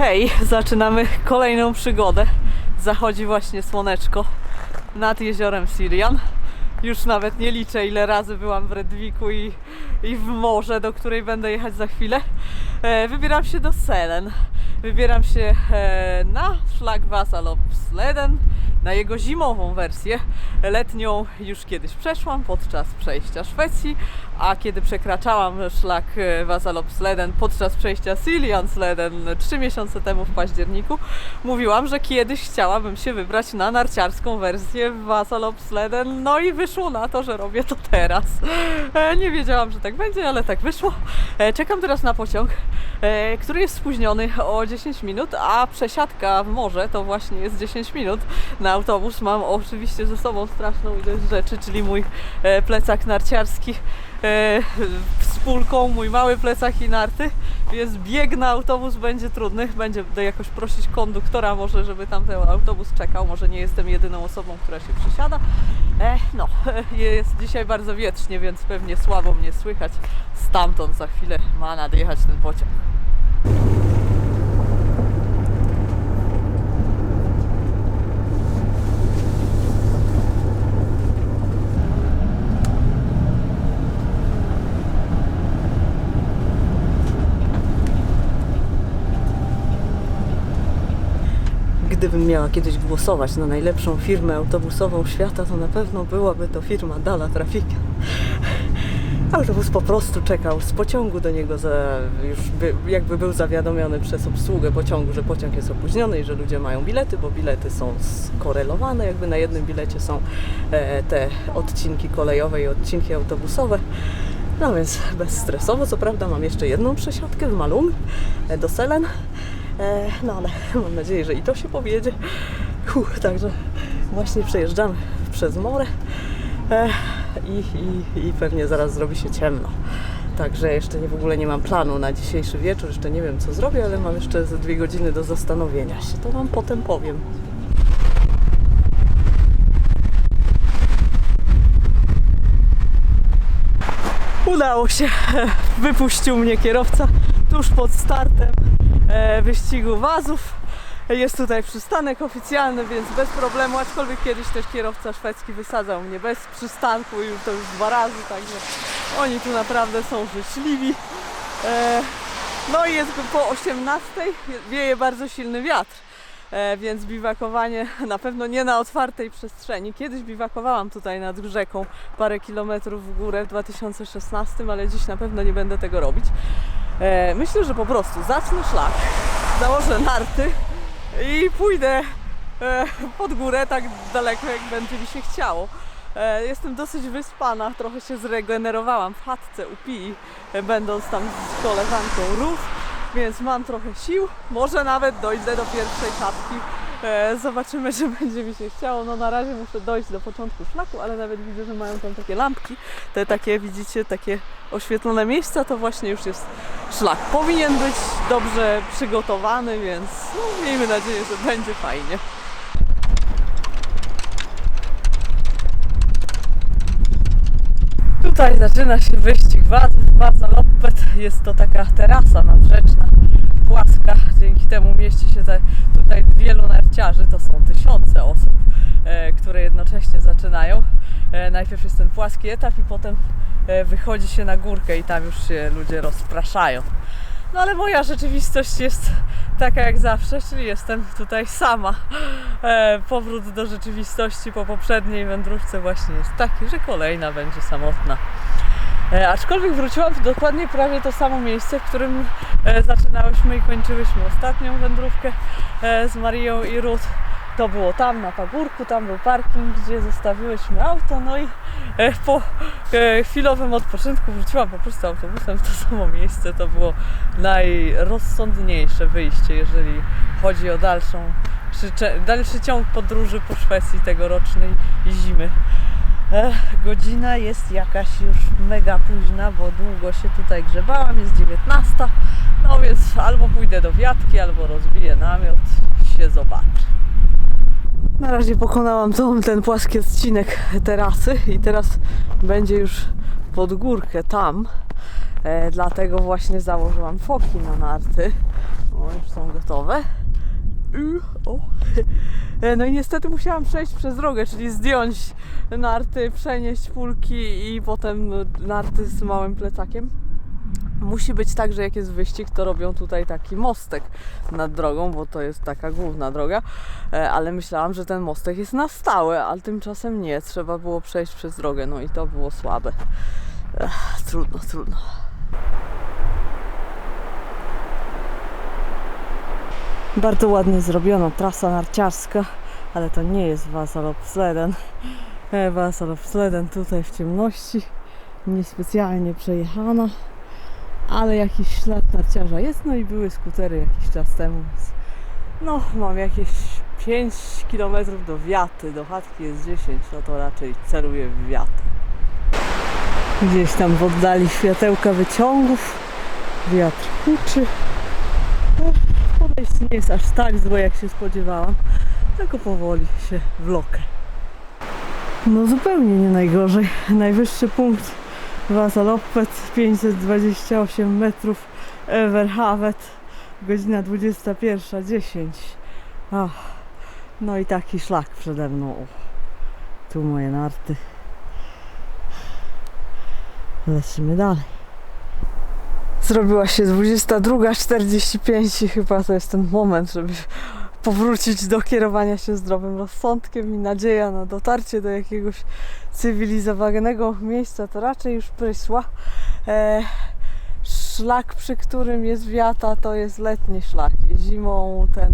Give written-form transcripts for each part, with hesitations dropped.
Hej, zaczynamy kolejną przygodę. Zachodzi właśnie słoneczko nad jeziorem Sirian. Już nawet nie liczę, ile razy byłam w Redwiku i w morze, do której będę jechać za chwilę. Wybieram się do Selen. Wybieram się na szlak Vasaloppsleden, na jego zimową wersję. Letnią już kiedyś przeszłam podczas przejścia Szwecji, a kiedy przekraczałam szlak Vasaloppsleden podczas przejścia Siljansleden 3 miesiące temu w październiku, mówiłam, że kiedyś chciałabym się wybrać na narciarską wersję Vasaloppsleden, no i wyszło na to, że robię to teraz. Nie wiedziałam, że tak będzie, ale tak wyszło. Czekam teraz na pociąg, który jest spóźniony o 10 minut, a przesiadka w morze to właśnie jest 10 minut. Na autobus mam oczywiście ze sobą straszną ilość rzeczy, czyli mój plecak narciarski z pulką, mój mały plecak i narty, więc bieg na autobus będzie trudny. Będę jakoś prosić konduktora może, żeby tam ten autobus czekał. Może nie jestem jedyną osobą, która się przesiada. No, jest dzisiaj bardzo wietrznie, więc pewnie słabo mnie słychać. Stamtąd za chwilę ma nadjechać ten pociąg. Gdybym miała kiedyś głosować na najlepszą firmę autobusową świata, to na pewno byłaby to firma Dala Trafika. Autobus po prostu czekał z pociągu do niego, jakby był zawiadomiony przez obsługę pociągu, że pociąg jest opóźniony i że ludzie mają bilety, bo bilety są skorelowane, jakby na jednym bilecie są te odcinki kolejowe i odcinki autobusowe. No więc bezstresowo, co prawda mam jeszcze jedną przesiadkę w Malung do Selen. No ale mam nadzieję, że i to się powiedzie. Także właśnie przejeżdżamy przez morze i pewnie zaraz zrobi się ciemno. Także jeszcze w ogóle nie mam planu na dzisiejszy wieczór, jeszcze nie wiem co zrobię, ale mam jeszcze ze 2 godziny do zastanowienia się. To wam potem powiem. Udało się. Wypuścił mnie kierowca tuż pod startem wyścigu Wazów. Jest tutaj przystanek oficjalny, więc bez problemu, aczkolwiek kiedyś też kierowca szwedzki wysadzał mnie bez przystanku, to już 2 razy, także oni tu naprawdę są życzliwi. No i jest po 18, wieje bardzo silny wiatr, więc biwakowanie na pewno nie na otwartej przestrzeni. Kiedyś biwakowałam tutaj nad rzeką parę kilometrów w górę w 2016, ale dziś na pewno nie będę tego robić. Myślę, że po prostu zacznę szlak, założę narty i pójdę pod górę tak daleko, jak będzie mi się chciało. Jestem dosyć wyspana, trochę się zregenerowałam w chatce u Pii, będąc tam z koleżanką Rów, więc mam trochę sił. Może nawet dojdę do pierwszej chatki. Zobaczymy, czy będzie mi się chciało. No na razie muszę dojść do początku szlaku, ale nawet widzę, że mają tam takie lampki. Te takie, widzicie, takie oświetlone miejsca, to właśnie już jest szlak. Powinien być dobrze przygotowany, więc no, miejmy nadzieję, że będzie fajnie. Tutaj zaczyna się wyścig Vasaloppet. Jest to taka terasa nadrzeczna, płaska. Dzięki temu mieści się tutaj wielu narciarzy. To są tysiące osób, które jednocześnie zaczynają. Najpierw jest ten płaski etap i potem wychodzi się na górkę i tam już się ludzie rozpraszają. No ale moja rzeczywistość jest taka jak zawsze, czyli jestem tutaj sama. Powrót do rzeczywistości po poprzedniej wędrówce właśnie jest taki, że kolejna będzie samotna. Aczkolwiek wróciłam w dokładnie prawie to samo miejsce, w którym zaczynałyśmy i kończyłyśmy ostatnią wędrówkę z Marią i Ruth. To było tam na pagórku, tam był parking, gdzie zostawiłyśmy auto, no i po chwilowym odpoczynku wróciłam po prostu autobusem w to samo miejsce. To było najrozsądniejsze wyjście, jeżeli chodzi o dalszy ciąg podróży po Szwecji tegorocznej zimy. Godzina jest jakaś już mega późna, bo długo się tutaj grzebałam, jest 19, no więc albo pójdę do wiatki, albo rozbiję namiot i się zobaczy. Na razie pokonałam ten płaski odcinek terasy i teraz będzie już pod górkę tam, dlatego właśnie założyłam foki na narty. O, już są gotowe. sławę. O. No i niestety musiałam przejść przez drogę, czyli zdjąć narty, przenieść pulki i potem narty z małym plecakiem. Musi być tak, że jak jest wyścig, to robią tutaj taki mostek nad drogą, bo to jest taka główna droga, ale myślałam, że ten mostek jest na stałe, ale tymczasem nie, trzeba było przejść przez drogę, no i to było słabe. Trudno. Bardzo ładnie zrobiona trasa narciarska, ale to nie jest Vasalopsleden. Vasalopsleden tutaj w ciemności, niespecjalnie przejechana, ale jakiś ślad narciarza jest, no i były skutery jakiś czas temu, więc no mam jakieś 5 km do Wiaty, do chatki jest 10, no to raczej celuję w Wiatę. Gdzieś tam w oddali światełka wyciągów, wiatr huczy. Podejście nie jest aż tak złe, jak się spodziewałam, tylko powoli się wlokę. No zupełnie nie najgorzej. Najwyższy punkt Vasaloppet, 528 metrów, Everhavet, godzina 21:10. No i taki szlak przede mną. Tu moje narty. Lecimy dalej. Zrobiła się 22:45 i chyba to jest ten moment, żeby powrócić do kierowania się zdrowym rozsądkiem i nadzieja na dotarcie do jakiegoś cywilizowanego miejsca to raczej już prysła. Szlak, przy którym jest Wiata, to jest letni szlak. Zimą ten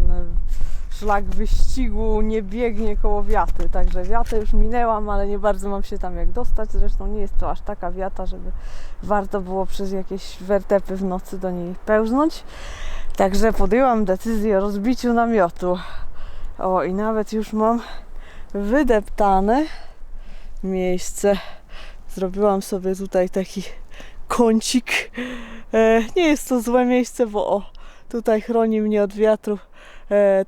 szlak wyścigu nie biegnie koło Wiaty, także Wiatę już minęłam, ale nie bardzo mam się tam jak dostać. Zresztą nie jest to aż taka Wiata, żeby warto było przez jakieś wertepy w nocy do niej pełznąć. Także podjęłam decyzję o rozbiciu namiotu. O, i nawet już mam wydeptane miejsce. Zrobiłam sobie tutaj taki kącik. Nie jest to złe miejsce, bo tutaj chroni mnie od wiatru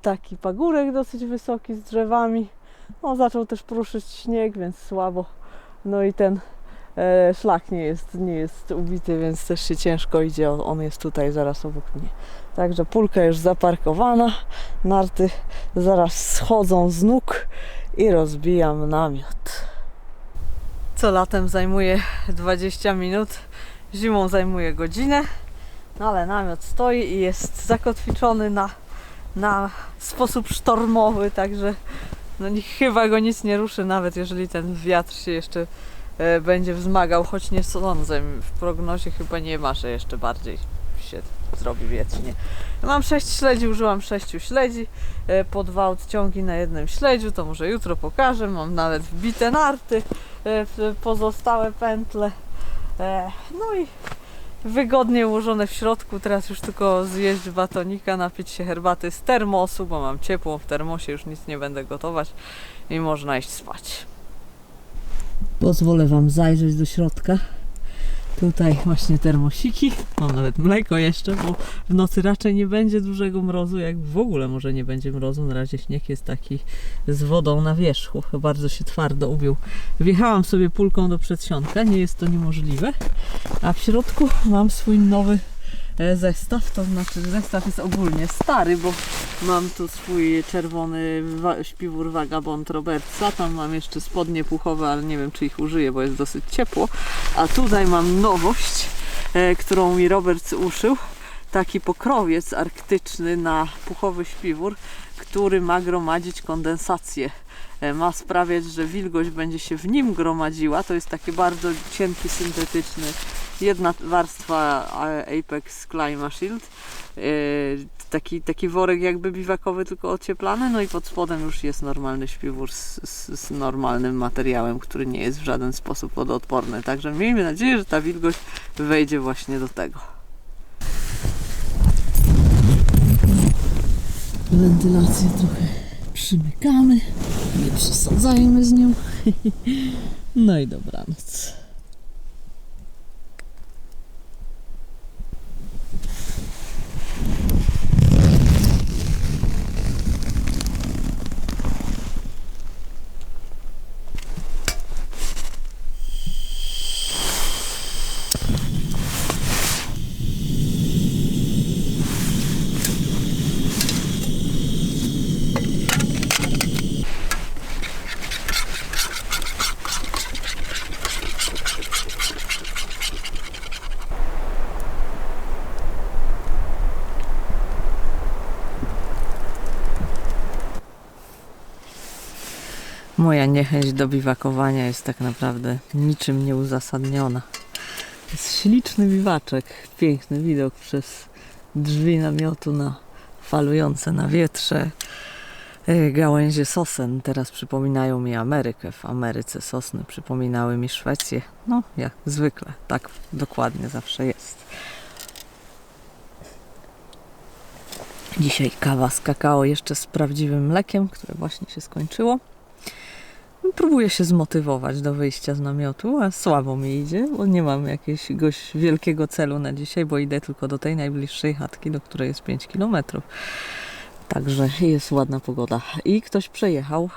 taki pagórek dosyć wysoki z drzewami. No, zaczął też pruszyć śnieg, więc słabo. No i ten szlak nie jest ubity, więc też się ciężko idzie. On jest tutaj zaraz obok mnie. Także pulka już zaparkowana. Narty zaraz schodzą z nóg i rozbijam namiot. Co latem zajmuje 20 minut, zimą zajmuje godzinę. No ale namiot stoi i jest zakotwiczony na sposób sztormowy, także no chyba go nic nie ruszy, nawet jeżeli ten wiatr się jeszcze będzie wzmagał, choć nie sądzę. W prognozie chyba nie ma, że jeszcze bardziej się zrobi wietrznie. Mam 6 śledzi, użyłam 6 śledzi, po 2 odciągi na jednym śledziu, to może jutro pokażę. Mam nawet wbite narty, pozostałe pętle, no i wygodnie ułożone w środku. Teraz już tylko zjeść batonika, napić się herbaty z termosu, bo mam ciepło w termosie, już nic nie będę gotować i można iść spać. Pozwolę Wam zajrzeć do środka. Tutaj właśnie termosiki, mam nawet mleko jeszcze, bo w nocy raczej nie będzie dużego mrozu, jak w ogóle może nie będzie mrozu. Na razie śnieg jest taki z wodą na wierzchu, bardzo się twardo ubił. Wjechałam sobie pulką do przedsionka, nie jest to niemożliwe, a w środku mam swój nowy zestaw, to znaczy zestaw jest ogólnie stary, bo mam tu swój czerwony śpiwór Vagabond Robertsa, tam mam jeszcze spodnie puchowe, ale nie wiem, czy ich użyję, bo jest dosyć ciepło, a tutaj mam nowość, którą mi Roberts uszył, taki pokrowiec arktyczny na puchowy śpiwór, który ma gromadzić kondensację. Ma sprawiać, że wilgoć będzie się w nim gromadziła. To jest taki bardzo cienki, syntetyczny, jedna warstwa Apex Clima Shield. Taki worek jakby biwakowy, tylko ocieplany. No i pod spodem już jest normalny śpiwór z normalnym materiałem, który nie jest w żaden sposób wodoodporny. Także miejmy nadzieję, że ta wilgoć wejdzie właśnie do tego. Wentylację trochę przymykamy, nie przesadzajmy z nią. No i dobranoc. Moja niechęć do biwakowania jest tak naprawdę niczym nieuzasadniona. Jest śliczny biwaczek, piękny widok przez drzwi namiotu na falujące na wietrze gałęzie sosen. Teraz przypominają mi Amerykę. W Ameryce sosny przypominały mi Szwecję. No, jak zwykle, tak dokładnie zawsze jest. Dzisiaj kawa z kakao jeszcze z prawdziwym mlekiem, które właśnie się skończyło. Próbuję się zmotywować do wyjścia z namiotu, a słabo mi idzie, bo nie mam jakiegoś wielkiego celu na dzisiaj, bo idę tylko do tej najbliższej chatki, do której jest 5 km. Także jest ładna pogoda. I ktoś przejechał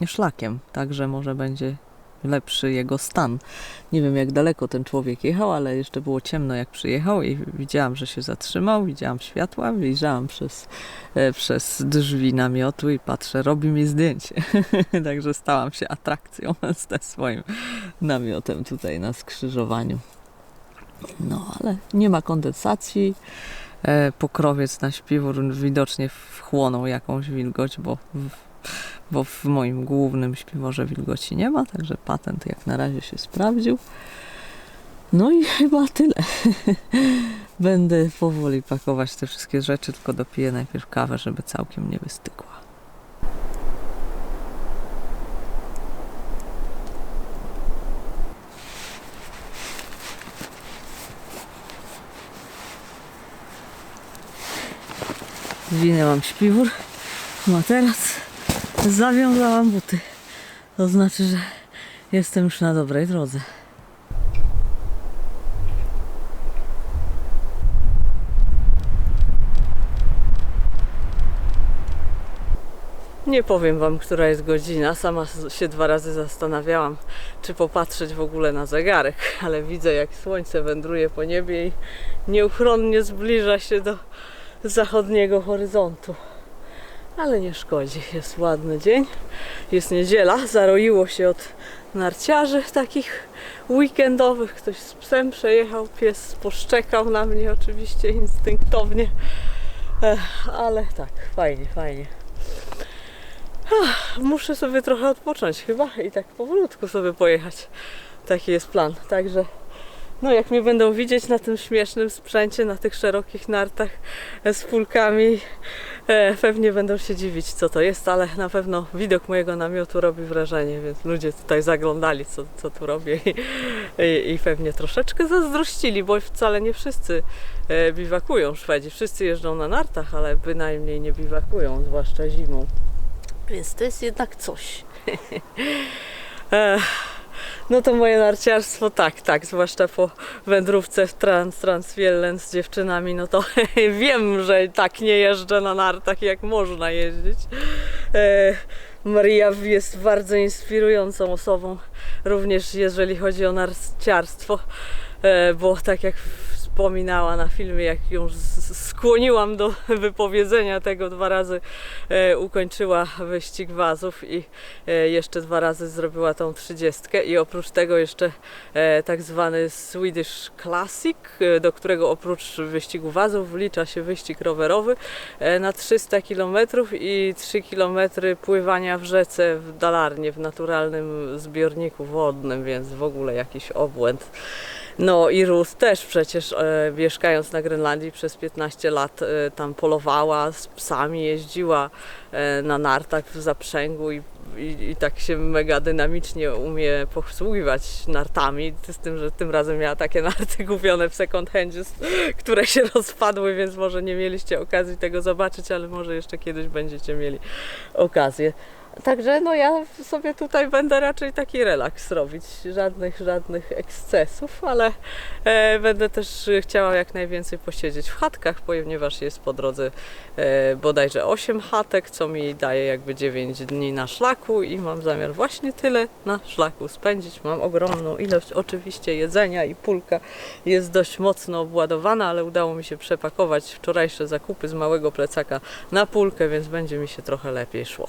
szlakiem, także może będzie lepszy jego stan. Nie wiem, jak daleko ten człowiek jechał, ale jeszcze było ciemno, jak przyjechał i widziałam, że się zatrzymał, widziałam światła, wyjrzałam przez drzwi namiotu i patrzę, robi mi zdjęcie. Także stałam się atrakcją z swoim namiotem tutaj na skrzyżowaniu. No, ale nie ma kondensacji. Pokrowiec na śpiwór widocznie wchłonął jakąś wilgoć, bo w moim głównym śpiworze wilgoci nie ma, także patent jak na razie się sprawdził. No i chyba tyle. Będę powoli pakować te wszystkie rzeczy, tylko dopiję najpierw kawę, żeby całkiem nie wystygła. Zwinę mam śpiwór, materac, zawiązałam buty. To znaczy, że jestem już na dobrej drodze. Nie powiem wam, która jest godzina. Sama się 2 razy zastanawiałam, czy popatrzeć w ogóle na zegarek, ale widzę, jak słońce wędruje po niebie i nieuchronnie zbliża się do zachodniego horyzontu. Ale nie szkodzi, jest ładny dzień, jest niedziela, zaroiło się od narciarzy takich weekendowych, ktoś z psem przejechał, pies poszczekał na mnie oczywiście instynktownie, ale tak, fajnie. Muszę sobie trochę odpocząć chyba i tak powolutku sobie pojechać, taki jest plan, także no jak mnie będą widzieć na tym śmiesznym sprzęcie, na tych szerokich nartach z pulkami, pewnie będą się dziwić, co to jest, ale na pewno widok mojego namiotu robi wrażenie, więc ludzie tutaj zaglądali, co tu robię i pewnie troszeczkę zazdrościli, bo wcale nie wszyscy biwakują Szwedzi. Wszyscy jeżdżą na nartach, ale bynajmniej nie biwakują, zwłaszcza zimą. Więc to jest jednak coś. No to moje narciarstwo, tak, zwłaszcza po wędrówce w Transfjällen z dziewczynami, no to wiem, że tak nie jeżdżę na nartach, jak można jeździć. Maria jest bardzo inspirującą osobą, również jeżeli chodzi o narciarstwo, bo tak jak wspominała na filmie, jak ją skłoniłam do wypowiedzenia tego, 2 razy ukończyła wyścig wazów i jeszcze 2 razy zrobiła tą 30 i oprócz tego jeszcze tak zwany Swedish Classic, do którego oprócz wyścigu wazów wlicza się wyścig rowerowy na 300 km i 3 km pływania w rzece w Dalarnie, w naturalnym zbiorniku wodnym, więc w ogóle jakiś obłęd. No i Ruth też przecież mieszkając na Grenlandii przez 15 lat tam polowała, z psami jeździła na nartach w zaprzęgu i tak się mega dynamicznie umie posługiwać nartami, z tym, że tym razem miała takie narty kupione w second handzie, które się rozpadły, więc może nie mieliście okazji tego zobaczyć, ale może jeszcze kiedyś będziecie mieli okazję. Także no ja sobie tutaj będę raczej taki relaks robić, żadnych ekscesów, ale będę też chciała jak najwięcej posiedzieć w chatkach, ponieważ jest po drodze bodajże 8 chatek, co mi daje jakby 9 dni na szlaku i mam zamiar właśnie tyle na szlaku spędzić. Mam ogromną ilość oczywiście jedzenia i pulka jest dość mocno obładowana, ale udało mi się przepakować wczorajsze zakupy z małego plecaka na pulkę, więc będzie mi się trochę lepiej szło.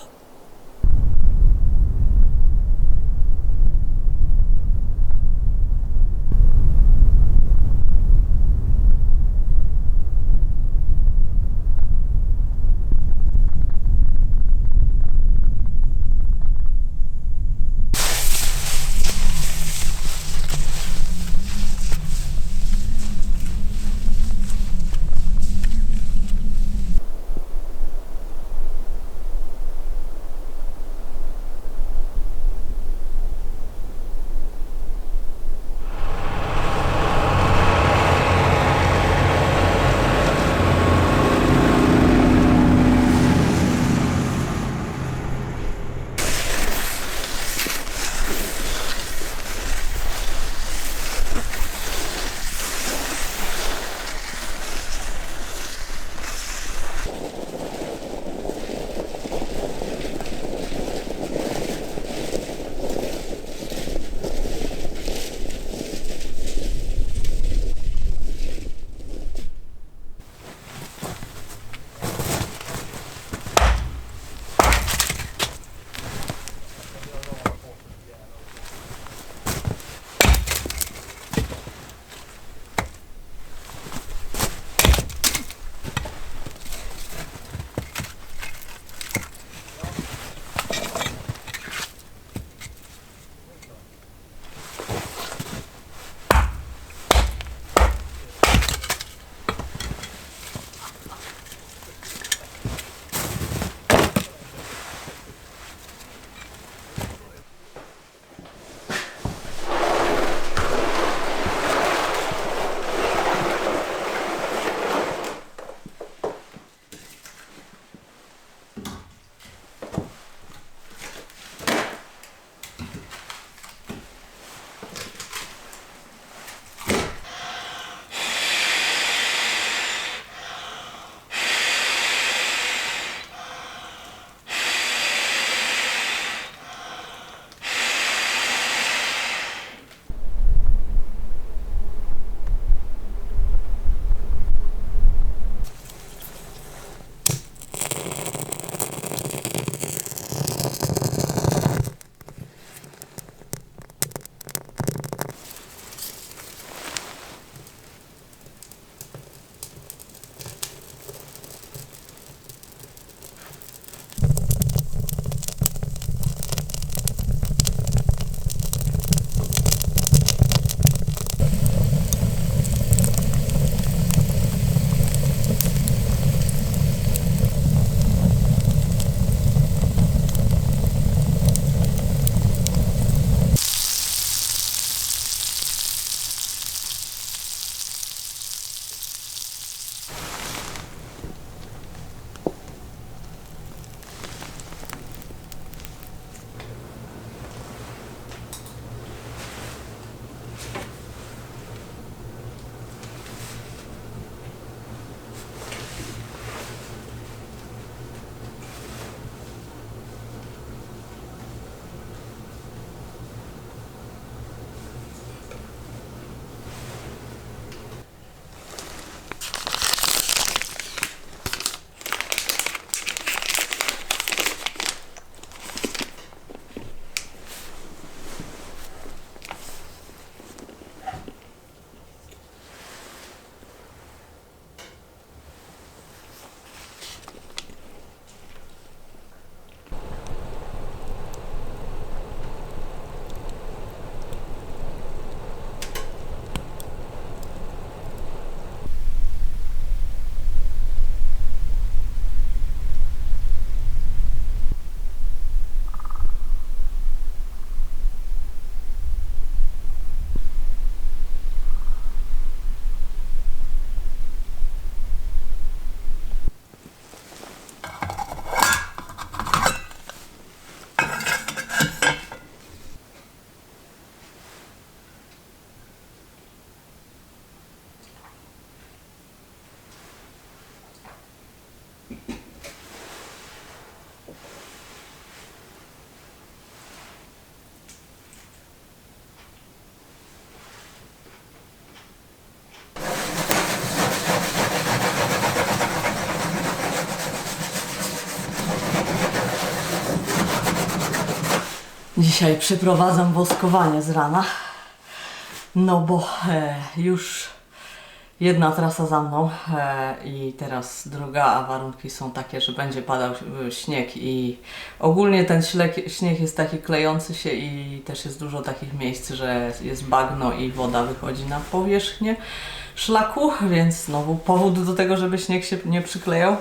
Dzisiaj przeprowadzam woskowanie z rana, no bo już jedna trasa za mną i teraz druga, a warunki są takie, że będzie padał śnieg i ogólnie ten śnieg jest taki klejący się i też jest dużo takich miejsc, że jest bagno i woda wychodzi na powierzchnię szlaku, więc znowu powód do tego, żeby śnieg się nie przyklejał.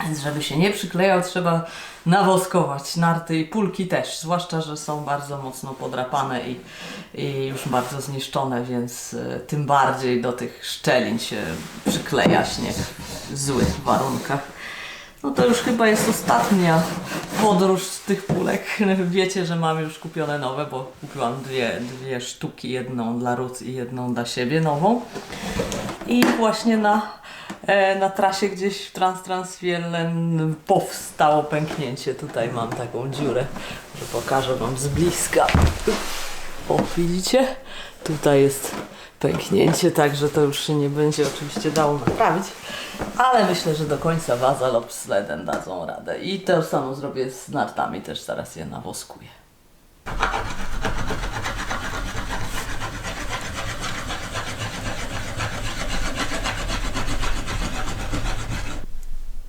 Więc żeby się nie przyklejał, trzeba nawoskować narty i pulki też, zwłaszcza, że są bardzo mocno podrapane i już bardzo zniszczone, więc tym bardziej do tych szczelin się przykleja śnieg w złych warunkach. No to już chyba jest ostatnia podróż z tych pulek. Wiecie, że mam już kupione nowe, bo kupiłam dwie sztuki, jedną dla Ruth i jedną dla siebie nową. I właśnie na trasie gdzieś w Transwielen powstało pęknięcie. Tutaj mam taką dziurę, że pokażę wam z bliska. O, widzicie? Tutaj jest pęknięcie, także to już się nie będzie oczywiście dało naprawić, ale myślę, że do końca Waza lub Sleden dadzą radę. I to samo zrobię z nartami, też zaraz je nawoskuję.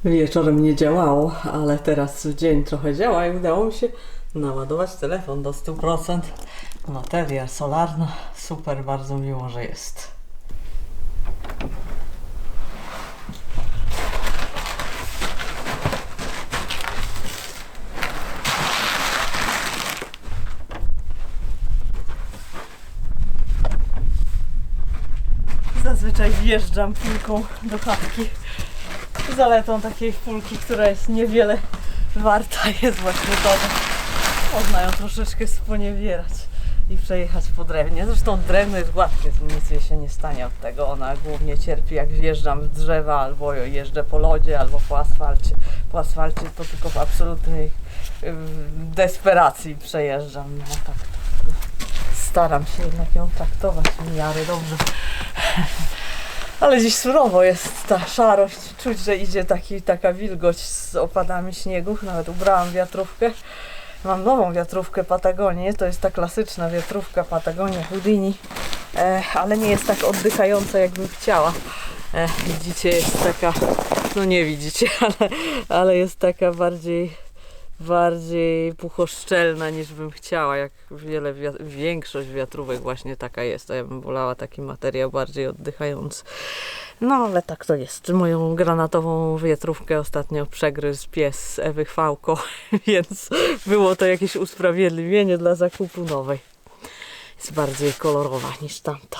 Wieczorem nie działało, ale teraz w dzień trochę działa i udało mi się naładować telefon do 100%. Bateria solarna, super, bardzo miło, że jest. Zazwyczaj wjeżdżam pulką do chatki. Zaletą takiej pulki, która jest niewiele warta, jest właśnie to, że można ją troszeczkę sponiewierać i przejechać po drewnie. Zresztą drewno jest gładkie, nic jej się nie stanie od tego. Ona głównie cierpi, jak wjeżdżam w drzewa, albo jeżdżę po lodzie, albo po asfalcie. Po asfalcie to tylko w absolutnej desperacji przejeżdżam. No tak, staram się jednak ją traktować w miarę dobrze. Ale dziś surowo jest ta szarość, czuć, że idzie taka wilgoć z opadami śniegu. Nawet ubrałam wiatrówkę. Mam nową wiatrówkę Patagonię, to jest ta klasyczna wiatrówka Patagonia Houdini, ale nie jest tak oddychająca, jakbym chciała. Widzicie, jest taka, no nie widzicie, ale jest taka bardziej puchoszczelna, niż bym chciała, jak większość wiatrówek właśnie taka jest, a ja bym wolała taki materiał bardziej oddychający. No ale tak to jest. Moją granatową wiatrówkę ostatnio przegryzł pies Ewy Chwałko, więc było to jakieś usprawiedliwienie dla zakupu nowej. Jest bardziej kolorowa niż tamta.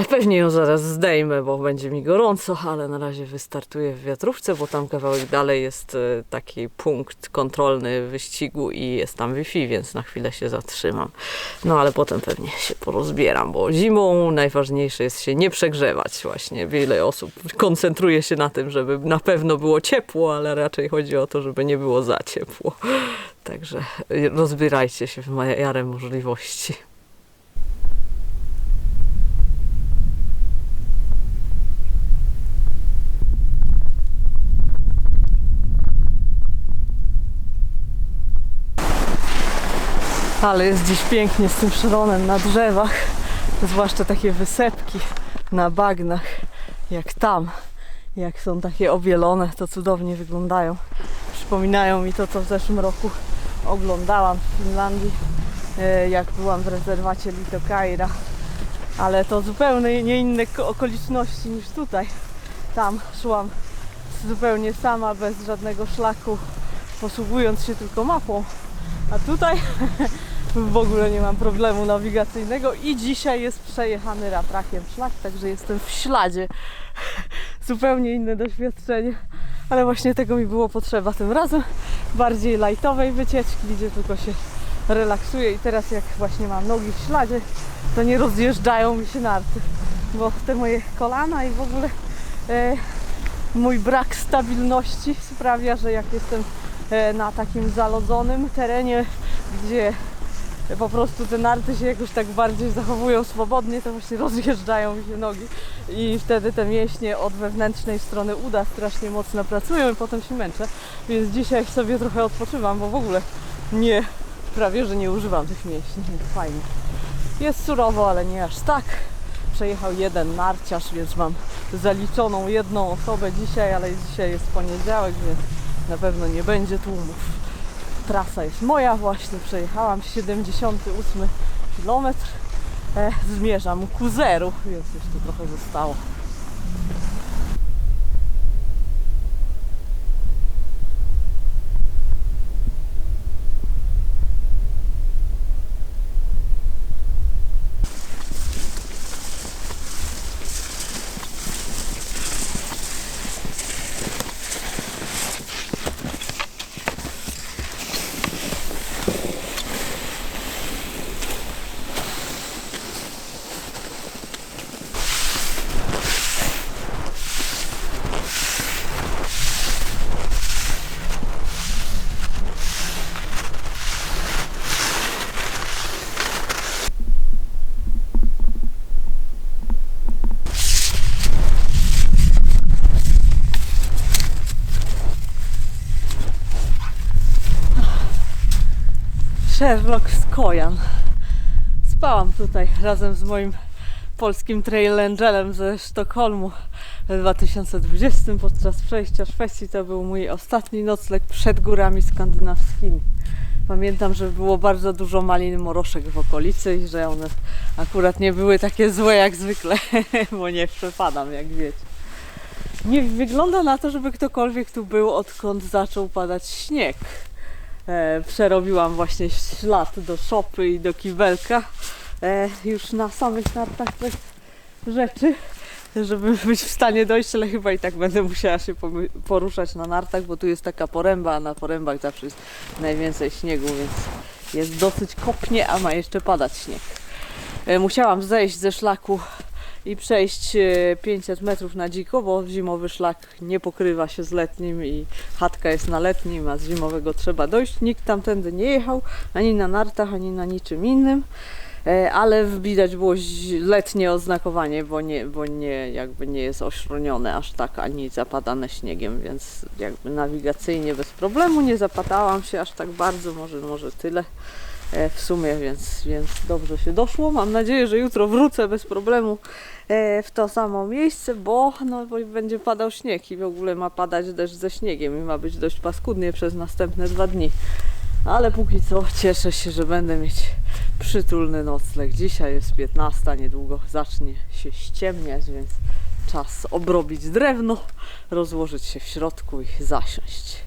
Pewnie ją zaraz zdejmę, bo będzie mi gorąco, ale na razie wystartuję w wiatrówce, bo tam kawałek dalej jest taki punkt kontrolny wyścigu i jest tam Wi-Fi, więc na chwilę się zatrzymam. No ale potem pewnie się porozbieram, bo zimą najważniejsze jest się nie przegrzewać właśnie. Wiele osób koncentruje się na tym, żeby na pewno było ciepło, ale raczej chodzi o to, żeby nie było za ciepło. Także rozbierajcie się w miarę możliwości. Ale jest dziś pięknie z tym szronem na drzewach, zwłaszcza takie wysepki na bagnach, jak tam, jak są takie obielone, to cudownie wyglądają. Przypominają mi to, co w zeszłym roku oglądałam w Finlandii, jak byłam w rezerwacie Litokaira, ale to zupełnie nie inne okoliczności niż tutaj. Tam szłam zupełnie sama, bez żadnego szlaku, posługując się tylko mapą. A tutaj w ogóle nie mam problemu nawigacyjnego i dzisiaj jest przejechany ratrakiem szlak, także jestem w śladzie. Zupełnie inne doświadczenie, ale właśnie tego mi było potrzeba tym razem. Bardziej lightowej wycieczki, gdzie tylko się relaksuję i teraz jak właśnie mam nogi w śladzie, to nie rozjeżdżają mi się narty, bo te moje kolana i w ogóle mój brak stabilności sprawia, że jak jestem na takim zalodzonym terenie, gdzie po prostu te narty się jakoś tak bardziej zachowują swobodnie, to właśnie rozjeżdżają mi się nogi i wtedy te mięśnie od wewnętrznej strony uda strasznie mocno pracują i potem się męczę, więc dzisiaj sobie trochę odpoczywam, bo w ogóle nie prawie że nie używam tych mięśni, więc fajnie. Jest surowo, ale nie aż tak. Przejechał jeden narciarz, więc mam zaliczoną jedną osobę dzisiaj, ale dzisiaj jest poniedziałek, więc na pewno nie będzie tłumów. Trasa jest moja, właśnie przejechałam 78 km. Zmierzam ku zeru, więc jeszcze trochę zostało. Sherlock z Kojan. Spałam tutaj razem z moim polskim trail angelem ze Sztokholmu w 2020 podczas przejścia Szwecji. To był mój ostatni nocleg przed górami skandynawskimi. Pamiętam, że było bardzo dużo malin moroszek w okolicy i że one akurat nie były takie złe jak zwykle, bo nie przepadam, jak wiecie. Nie wygląda na to, żeby ktokolwiek tu był, odkąd zaczął padać śnieg. Przerobiłam właśnie ślad do szopy i do kibelka. Już na samych nartach bez rzeczy, żeby być w stanie dojść, ale chyba i tak będę musiała się poruszać na nartach, bo tu jest taka poręba, a na porębach zawsze jest najwięcej śniegu, więc jest dosyć kopnie, a ma jeszcze padać śnieg. Musiałam zejść ze szlaku i przejść 500 metrów na dziko, bo zimowy szlak nie pokrywa się z letnim i chatka jest na letnim, a z zimowego trzeba dojść. Nikt tamtędy nie jechał, ani na nartach, ani na niczym innym, ale widać było letnie oznakowanie, bo jakby nie jest ośronione aż tak, ani zapadane śniegiem, więc jakby nawigacyjnie bez problemu, nie zapadałam się aż tak bardzo, może tyle. W sumie, więc dobrze się doszło. Mam nadzieję, że jutro wrócę bez problemu w to samo miejsce, bo będzie padał śnieg i w ogóle ma padać deszcz ze śniegiem i ma być dość paskudnie przez następne 2 dni. Ale póki co cieszę się, że będę mieć przytulny nocleg. Dzisiaj jest 15, niedługo zacznie się ściemniać, więc czas obrobić drewno, rozłożyć się w środku i zasiąść.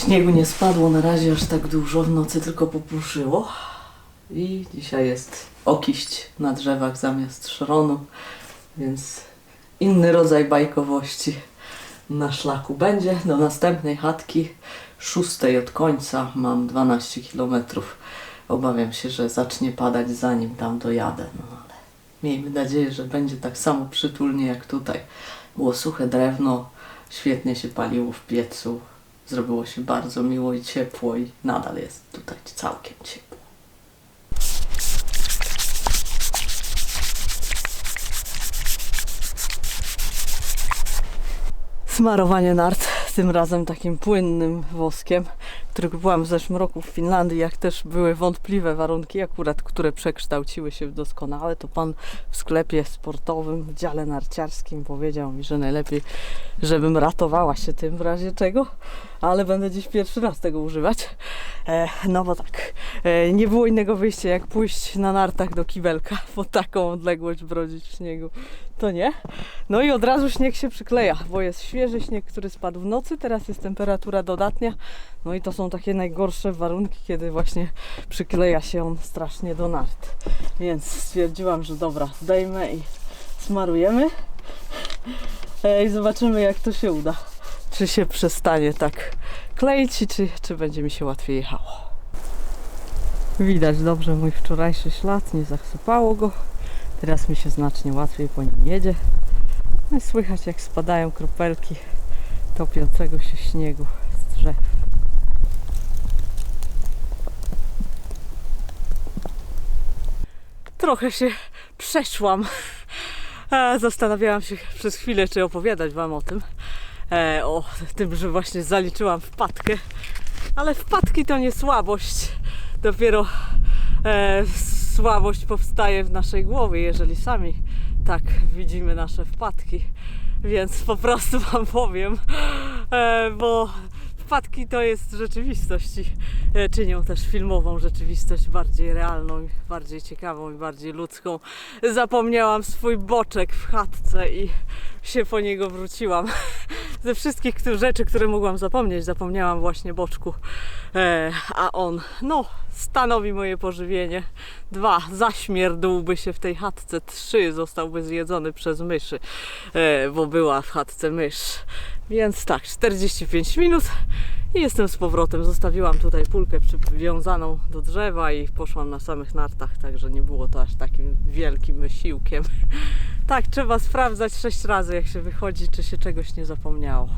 Śniegu nie spadło na razie aż tak dużo, w nocy tylko popuszyło i dzisiaj jest okiść na drzewach zamiast szronu, więc inny rodzaj bajkowości na szlaku będzie. Do następnej chatki, 6 od końca, mam 12 km. Obawiam się, że zacznie padać zanim tam dojadę, no ale miejmy nadzieję, że będzie tak samo przytulnie jak tutaj. Było suche drewno, świetnie się paliło w piecu, zrobiło się bardzo miło i ciepło i nadal jest tutaj całkiem ciepło. Smarowanie nart, tym razem takim płynnym woskiem, który kupowałam w zeszłym roku w Finlandii, jak też były wątpliwe warunki, akurat które przekształciły się w doskonałe, to pan w sklepie sportowym, w dziale narciarskim powiedział mi, że najlepiej, żebym ratowała się tym w razie czego, ale będę dziś pierwszy raz tego używać. No bo tak, nie było innego wyjścia jak pójść na nartach do kibelka, bo taką odległość brodzić w śniegu to nie. No i od razu śnieg się przykleja, bo jest świeży śnieg, który spadł w nocy, teraz jest temperatura dodatnia, no i to są takie najgorsze warunki, kiedy właśnie przykleja się on strasznie do nart. Więc stwierdziłam, że dobra, zdejmę i smarujemy i zobaczymy, jak to się uda. Czy się przestanie tak kleić i czy będzie mi się łatwiej jechało. Widać dobrze mój wczorajszy ślad, nie zasypało go. Teraz mi się znacznie łatwiej po nim jedzie. No i słychać, jak spadają kropelki topiącego się śniegu z drzew. Trochę się przeszłam. Zastanawiałam się przez chwilę, czy opowiadać wam o tym, że właśnie zaliczyłam wpadkę. Ale wpadki to nie słabość. Dopiero słabość powstaje w naszej głowie, jeżeli sami tak widzimy nasze wpadki. Więc po prostu wam powiem, bo wpadki to jest rzeczywistość i czynią też filmową rzeczywistość bardziej realną, bardziej ciekawą i bardziej ludzką. Zapomniałam swój boczek w chatce i się po niego wróciłam. Ze wszystkich rzeczy, które mogłam zapomnieć, zapomniałam właśnie boczku, a on, no, stanowi moje pożywienie. 2, zaśmierdłby się w tej chatce. 3, zostałby zjedzony przez myszy, bo była w chatce mysz. Więc tak, 45 minut i jestem z powrotem. Zostawiłam tutaj pulkę przywiązaną do drzewa i poszłam na samych nartach, także nie było to aż takim wielkim wysiłkiem. Tak, trzeba sprawdzać 6 razy, jak się wychodzi, czy się czegoś nie zapomniało.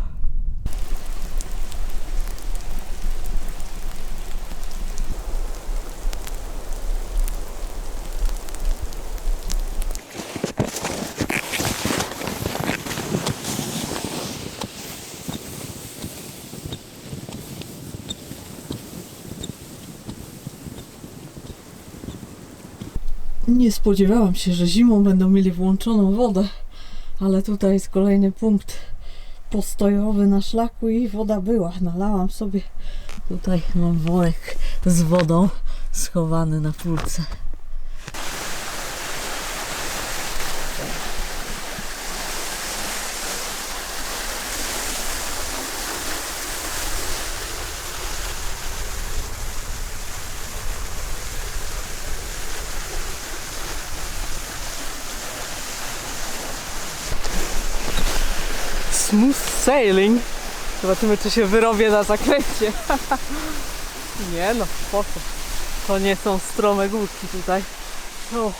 Nie spodziewałam się, że zimą będą mieli włączoną wodę, ale tutaj jest kolejny punkt postojowy na szlaku i woda była. Nalałam sobie, tutaj mam worek z wodą schowany na półce. Smooth sailing. Zobaczymy, czy się wyrobię na zakręcie. Nie no, po co? To nie są strome górki tutaj. O.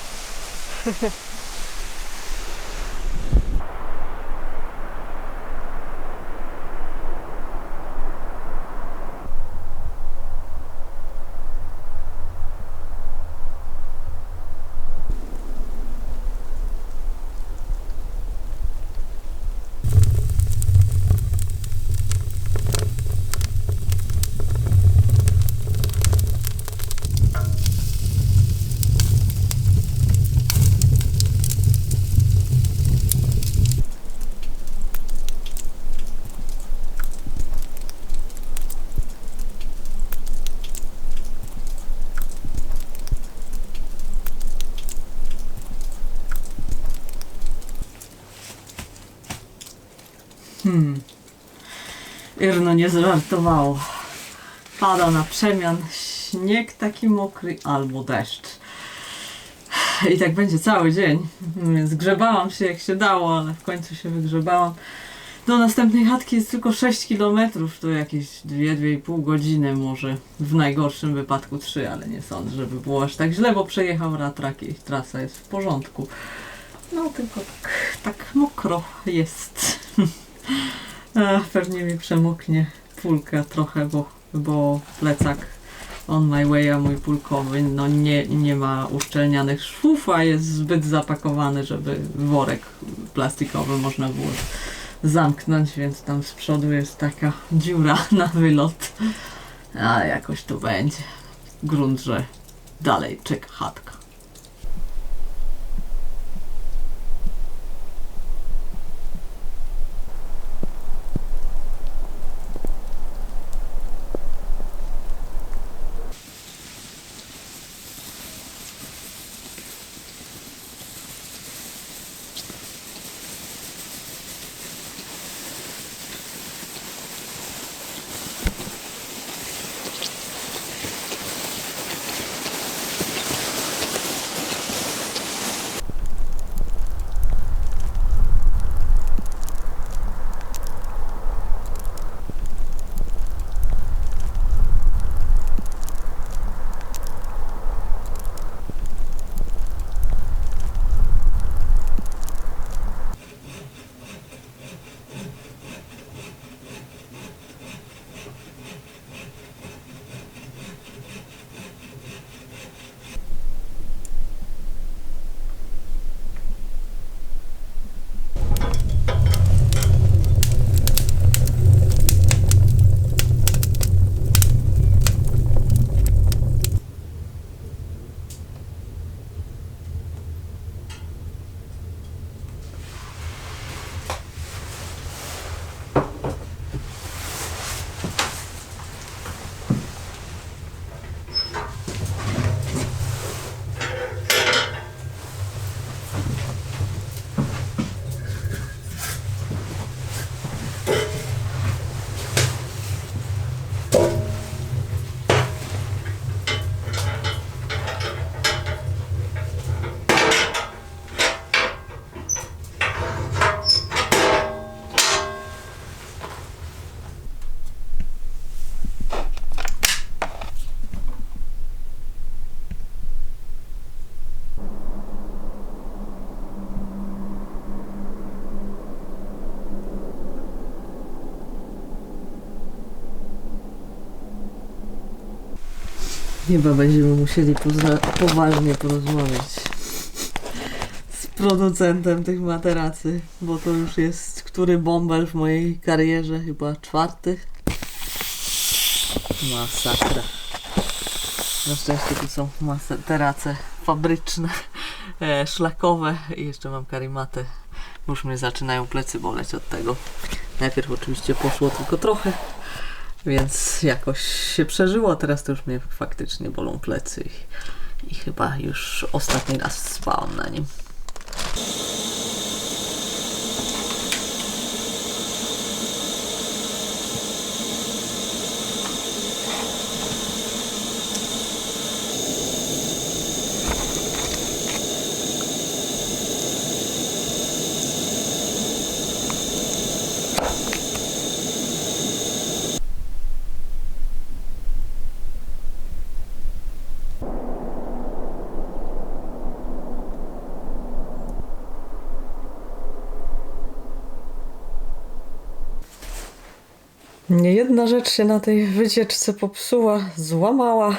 Irno nie zżartowało. Pada na przemian śnieg taki mokry albo deszcz. I tak będzie cały dzień. Więc grzebałam się jak się dało, ale w końcu się wygrzebałam. Do następnej chatki jest tylko 6 km, to jakieś 2-2,5 godziny może, w najgorszym wypadku 3, ale nie sądzę, żeby było aż tak źle, bo przejechał ratrak i trasa jest w porządku. No tylko tak mokro jest. Pewnie mi przemoknie pulka trochę, bo plecak on my way, a mój pulkowy no nie ma uszczelnianych szwów, a jest zbyt zapakowany, żeby worek plastikowy można było zamknąć, więc tam z przodu jest taka dziura na wylot. Ale jakoś to będzie. Grunt, że dalej czeka chatka. Chyba będziemy musieli poważnie porozmawiać z producentem tych materacy, bo to już jest który bąbel w mojej karierze, chyba 4. Masakra. Na szczęście tu są materace fabryczne, szlakowe i jeszcze mam karimatę. Już mnie zaczynają plecy boleć od tego. Najpierw oczywiście poszło tylko trochę, więc jakoś się przeżyło, teraz to już mnie faktycznie bolą plecy i chyba już ostatni raz spałam na nim. Jedna rzecz się na tej wycieczce popsuła, złamała,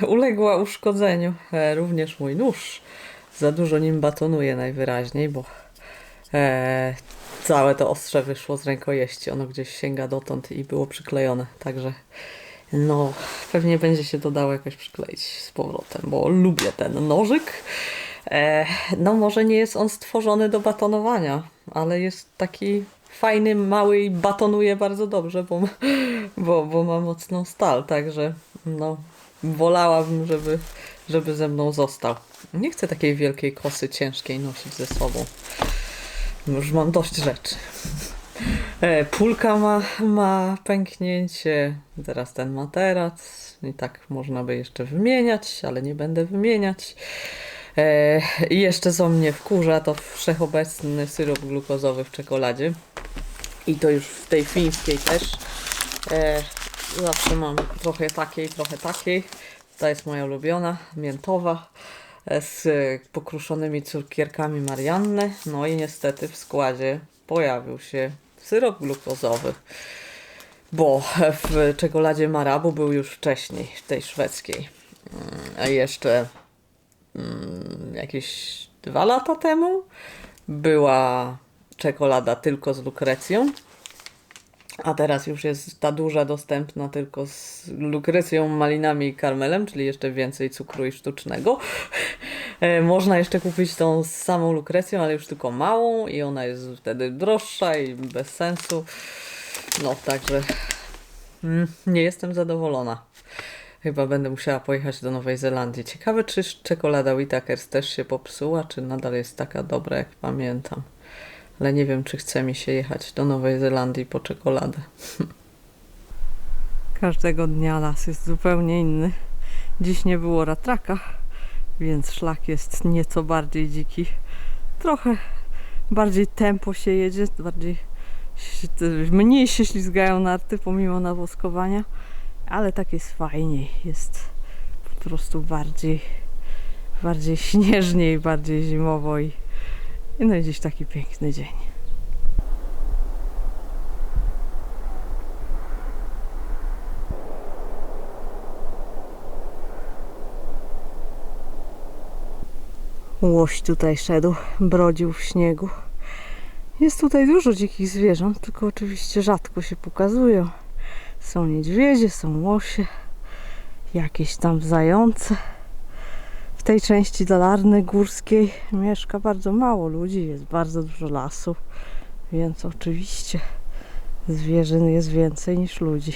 uległa uszkodzeniu. Również mój nóż. Za dużo nim batonuję najwyraźniej, bo całe to ostrze wyszło z rękojeści. Ono gdzieś sięga dotąd i było przyklejone. Także no, pewnie będzie się to dało jakoś przykleić z powrotem, bo lubię ten nożyk. No może nie jest on stworzony do batonowania, ale jest taki fajny, mały i batonuje bardzo dobrze, bo ma mocną stal, także no wolałabym, żeby ze mną został. Nie chcę takiej wielkiej kosy ciężkiej nosić ze sobą. Już mam dość rzeczy. Pulka ma pęknięcie, teraz ten materac i tak można by jeszcze wymieniać, ale nie będę wymieniać. I jeszcze co mnie wkurza, to wszechobecny syrop glukozowy w czekoladzie. I to już w tej fińskiej też. Zawsze mam trochę takiej, trochę takiej. Ta jest moja ulubiona, miętowa, z pokruszonymi cukierkami Marianny. No i niestety w składzie pojawił się syrop glukozowy, bo w czekoladzie Marabou był już wcześniej, w tej szwedzkiej. A jeszcze jakieś 2 lata temu była czekolada tylko z lukrecją, a teraz już jest ta duża dostępna tylko z lukrecją, malinami i karmelem, czyli jeszcze więcej cukru i sztucznego. Można jeszcze kupić tą samą lukrecją, ale już tylko małą i ona jest wtedy droższa i bez sensu. No, także nie jestem zadowolona. Chyba będę musiała pojechać do Nowej Zelandii. Ciekawe, czy czekolada Whittakers też się popsuła, czy nadal jest taka dobra, jak pamiętam. Ale nie wiem, czy chce mi się jechać do Nowej Zelandii po czekoladę. Każdego dnia las jest zupełnie inny. Dziś nie było ratraka, więc szlak jest nieco bardziej dziki. Trochę bardziej tempo się jedzie, mniej się ślizgają narty pomimo nawoskowania, ale tak jest fajniej. Jest po prostu bardziej śnieżniej, bardziej zimowo i no i dziś taki piękny dzień. Łoś tutaj szedł, brodził w śniegu. Jest tutaj dużo dzikich zwierząt, tylko oczywiście rzadko się pokazują. Są niedźwiedzie, są łosie, jakieś tam zające. W tej części Dalarny Górskiej mieszka bardzo mało ludzi, jest bardzo dużo lasu, więc oczywiście zwierzyn jest więcej niż ludzi.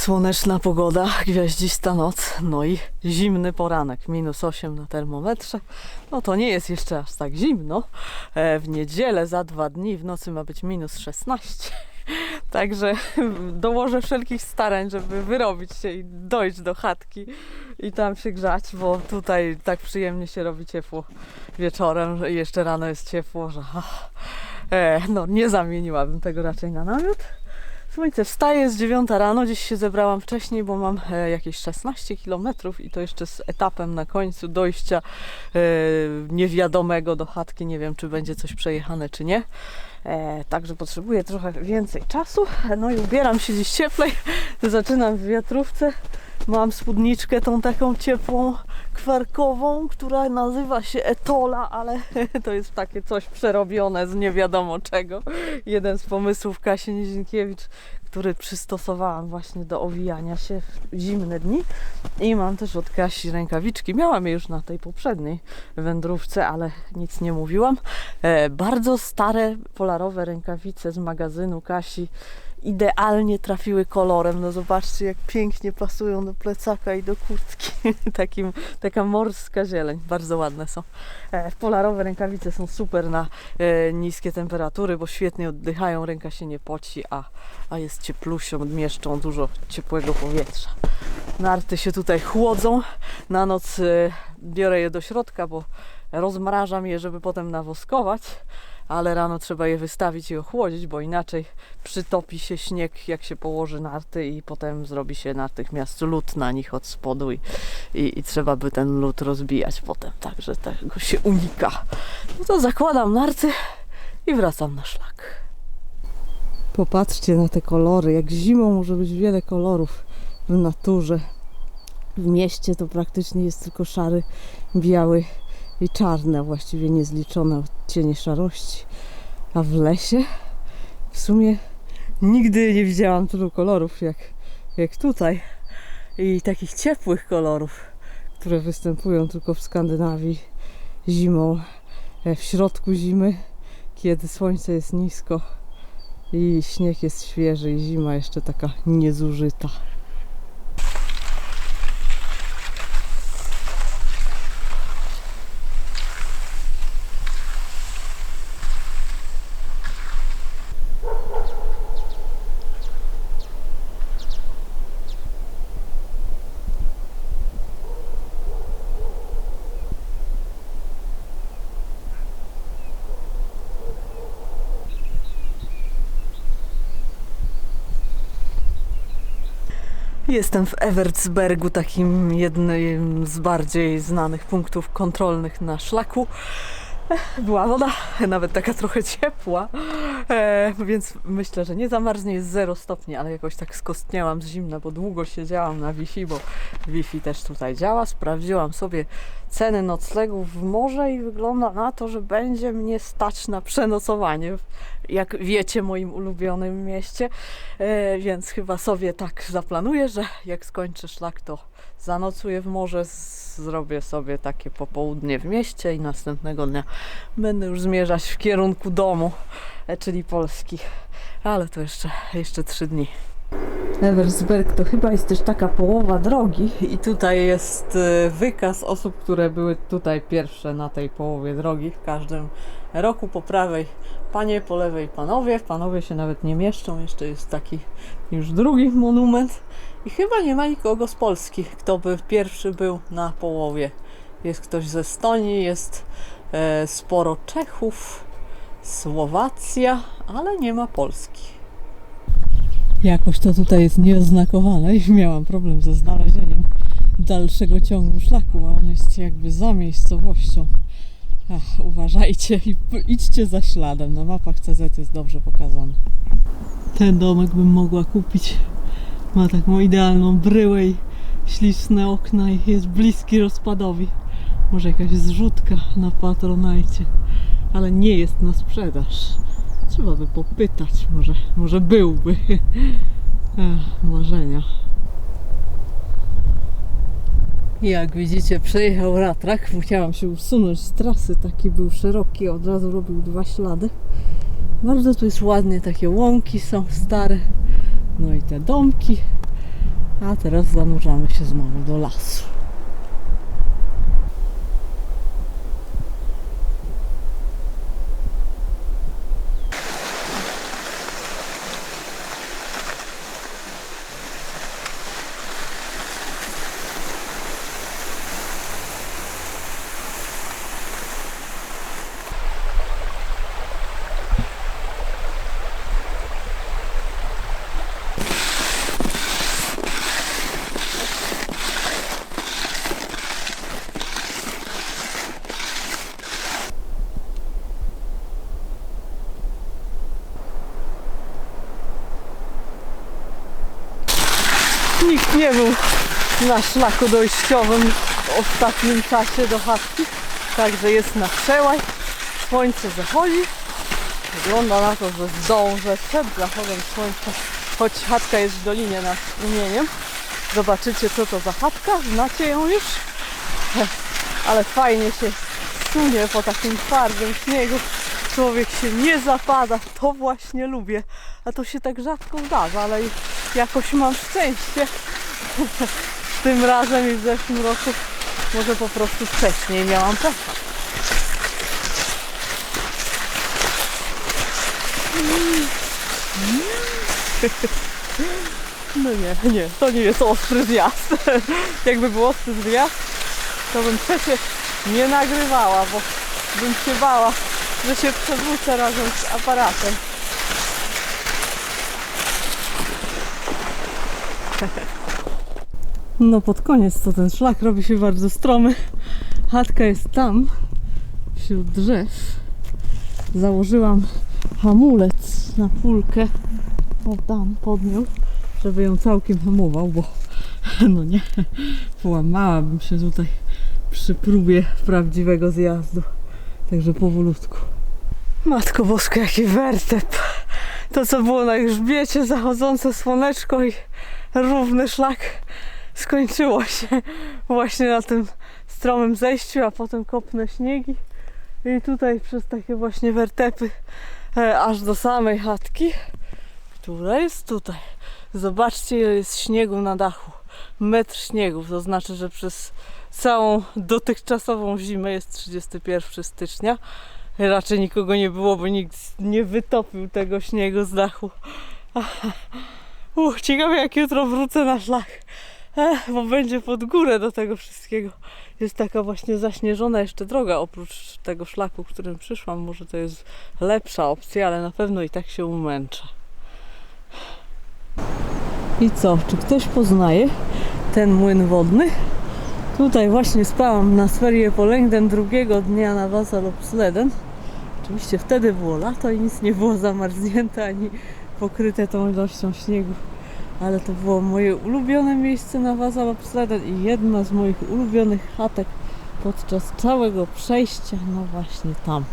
Słoneczna pogoda, gwiaździsta noc, no i zimny poranek, -8 na termometrze. No to nie jest jeszcze aż tak zimno. W niedzielę za 2 dni w nocy ma być -16. Także dołożę wszelkich starań, żeby wyrobić się i dojść do chatki i tam się grzać, bo tutaj tak przyjemnie się robi ciepło wieczorem, że jeszcze rano jest ciepło, że no nie zamieniłabym tego raczej na namiot. Słońce wstaje z 9 rano, dziś się zebrałam wcześniej, bo mam jakieś 16 km i to jeszcze z etapem na końcu dojścia niewiadomego do chatki. Nie wiem, czy będzie coś przejechane, czy nie. Także potrzebuję trochę więcej czasu. No i ubieram się dziś cieplej. Zaczynam w wiatrówce. Mam spódniczkę tą taką ciepłą, kwarkową, która nazywa się Etola, ale to jest takie coś przerobione z nie wiadomo czego. Jeden z pomysłów Kasi Nizinkiewicz, który przystosowałam właśnie do owijania się w zimne dni. I mam też od Kasi rękawiczki. Miałam je już na tej poprzedniej wędrówce, ale nic nie mówiłam. Bardzo stare polarowe rękawice z magazynu Kasi. Idealnie trafiły kolorem. No zobaczcie, jak pięknie pasują do plecaka i do kurtki. Taka morska zieleń. Bardzo ładne są. Polarowe rękawice są super na niskie temperatury, bo świetnie oddychają, ręka się nie poci, a jest cieplusią, mieszczą dużo ciepłego powietrza. Narty się tutaj chłodzą. Na noc biorę je do środka, bo rozmrażam je, żeby potem nawoskować. Ale rano trzeba je wystawić i ochłodzić, bo inaczej przytopi się śnieg, jak się położy narty i potem zrobi się natychmiast lód na nich od spodu i trzeba by ten lód rozbijać potem, także tego się unika. No to zakładam narty i wracam na szlak. Popatrzcie na te kolory, jak zimą może być wiele kolorów w naturze. W mieście to praktycznie jest tylko szary, biały i czarne, właściwie niezliczone odcienie szarości, a w lesie w sumie nigdy nie widziałam tylu kolorów jak tutaj i takich ciepłych kolorów, które występują tylko w Skandynawii zimą, w środku zimy, kiedy słońce jest nisko i śnieg jest świeży i zima jeszcze taka niezużyta. Jestem w Evertsbergu, takim jednym z bardziej znanych punktów kontrolnych na szlaku. Była woda, nawet taka trochę ciepła, więc myślę, że nie zamarznie, jest 0 stopni, ale jakoś tak skostniałam z zimna, bo długo siedziałam na Wi-Fi, bo Wi-Fi też tutaj działa. Sprawdziłam sobie ceny noclegów w morze i wygląda na to, że będzie mnie stać na przenocowanie, jak wiecie, moim ulubionym mieście, więc chyba sobie tak zaplanuję, że jak skończę szlak, to zanocuję w morze, zrobię sobie takie popołudnie w mieście i następnego dnia będę już zmierzać w kierunku domu, czyli Polski, ale to jeszcze 3 dni. Evertsberg to chyba jest też taka połowa drogi i tutaj jest wykaz osób, które były tutaj pierwsze na tej połowie drogi. W każdym roku po prawej panie, po lewej panowie. Panowie się nawet nie mieszczą, jeszcze jest taki już drugi monument i chyba nie ma nikogo z Polski, kto by pierwszy był na połowie. Jest ktoś ze Estonii, jest sporo Czechów, Słowacja, ale nie ma Polski. Jakoś to tutaj jest nieoznakowane i miałam problem ze znalezieniem dalszego ciągu szlaku, a on jest jakby za miejscowością. Uważajcie i idźcie za śladem, na mapach CZ jest dobrze pokazany. Ten domek bym mogła kupić, ma taką idealną bryłę i śliczne okna i jest bliski rozpadowi. Może jakaś zrzutka na Patronite, ale nie jest na sprzedaż. Trzeba by popytać, może byłby. Marzenia. Jak widzicie, przejechał ratrak. Musiałam się usunąć z trasy, taki był szeroki, od razu robił 2 ślady. Bardzo tu jest ładnie, takie łąki są stare. No i te domki. A teraz zanurzamy się znowu do lasu. Nikt nie był na szlaku dojściowym w ostatnim czasie do chatki, także jest na przełaj. Słońce zachodzi. Wygląda na to, że zdążę przed zachodem słońca, choć chatka jest w dolinie nad strumieniem. Zobaczycie, co to za chatka, znacie ją już, ale fajnie się sunie po takim twardym śniegu. Człowiek się nie zapada, to właśnie lubię, a to się tak rzadko zdarza, ale jakoś mam szczęście. Tym razem i w zeszłym roku może po prostu wcześniej miałam pecha. No nie, to nie jest ostry zjazd. Jakby był ostry zjazd, to bym przecież nie nagrywała, bo bym się bała, że się przewrócę razem z aparatem. No pod koniec to ten szlak robi się bardzo stromy. Chatka jest tam, wśród drzew. Założyłam hamulec na pulkę. O tam, pod nią, żeby ją całkiem hamował, bo no nie, połamałabym się tutaj przy próbie prawdziwego zjazdu. Także powolutku. Matko Boska, jaki wertep! To, co było na grzbiecie, zachodzące słoneczko i równy szlak, skończyło się właśnie na tym stromym zejściu, a potem kopne śniegi i tutaj przez takie właśnie wertepy aż do samej chatki, która jest tutaj. Zobaczcie, ile jest śniegu na dachu. Metr śniegu, to znaczy, że przez całą dotychczasową zimę jest 31 stycznia. Raczej nikogo nie było, bo nikt nie wytopił tego śniegu z dachu. Ciekawe, jak jutro wrócę na szlak, bo będzie pod górę do tego wszystkiego. Jest taka właśnie zaśnieżona jeszcze droga, oprócz tego szlaku, którym przyszłam. Może to jest lepsza opcja, ale na pewno i tak się umęczę. I co? Czy ktoś poznaje ten młyn wodny? Tutaj właśnie spałam na Sverige på längden drugiego dnia na Vasaloppsleden. Oczywiście wtedy było lato i nic nie było zamarznięte ani pokryte tą ilością śniegu. Ale to było moje ulubione miejsce na Vasaloppsleden i jedna z moich ulubionych chatek podczas całego przejścia, no właśnie tam.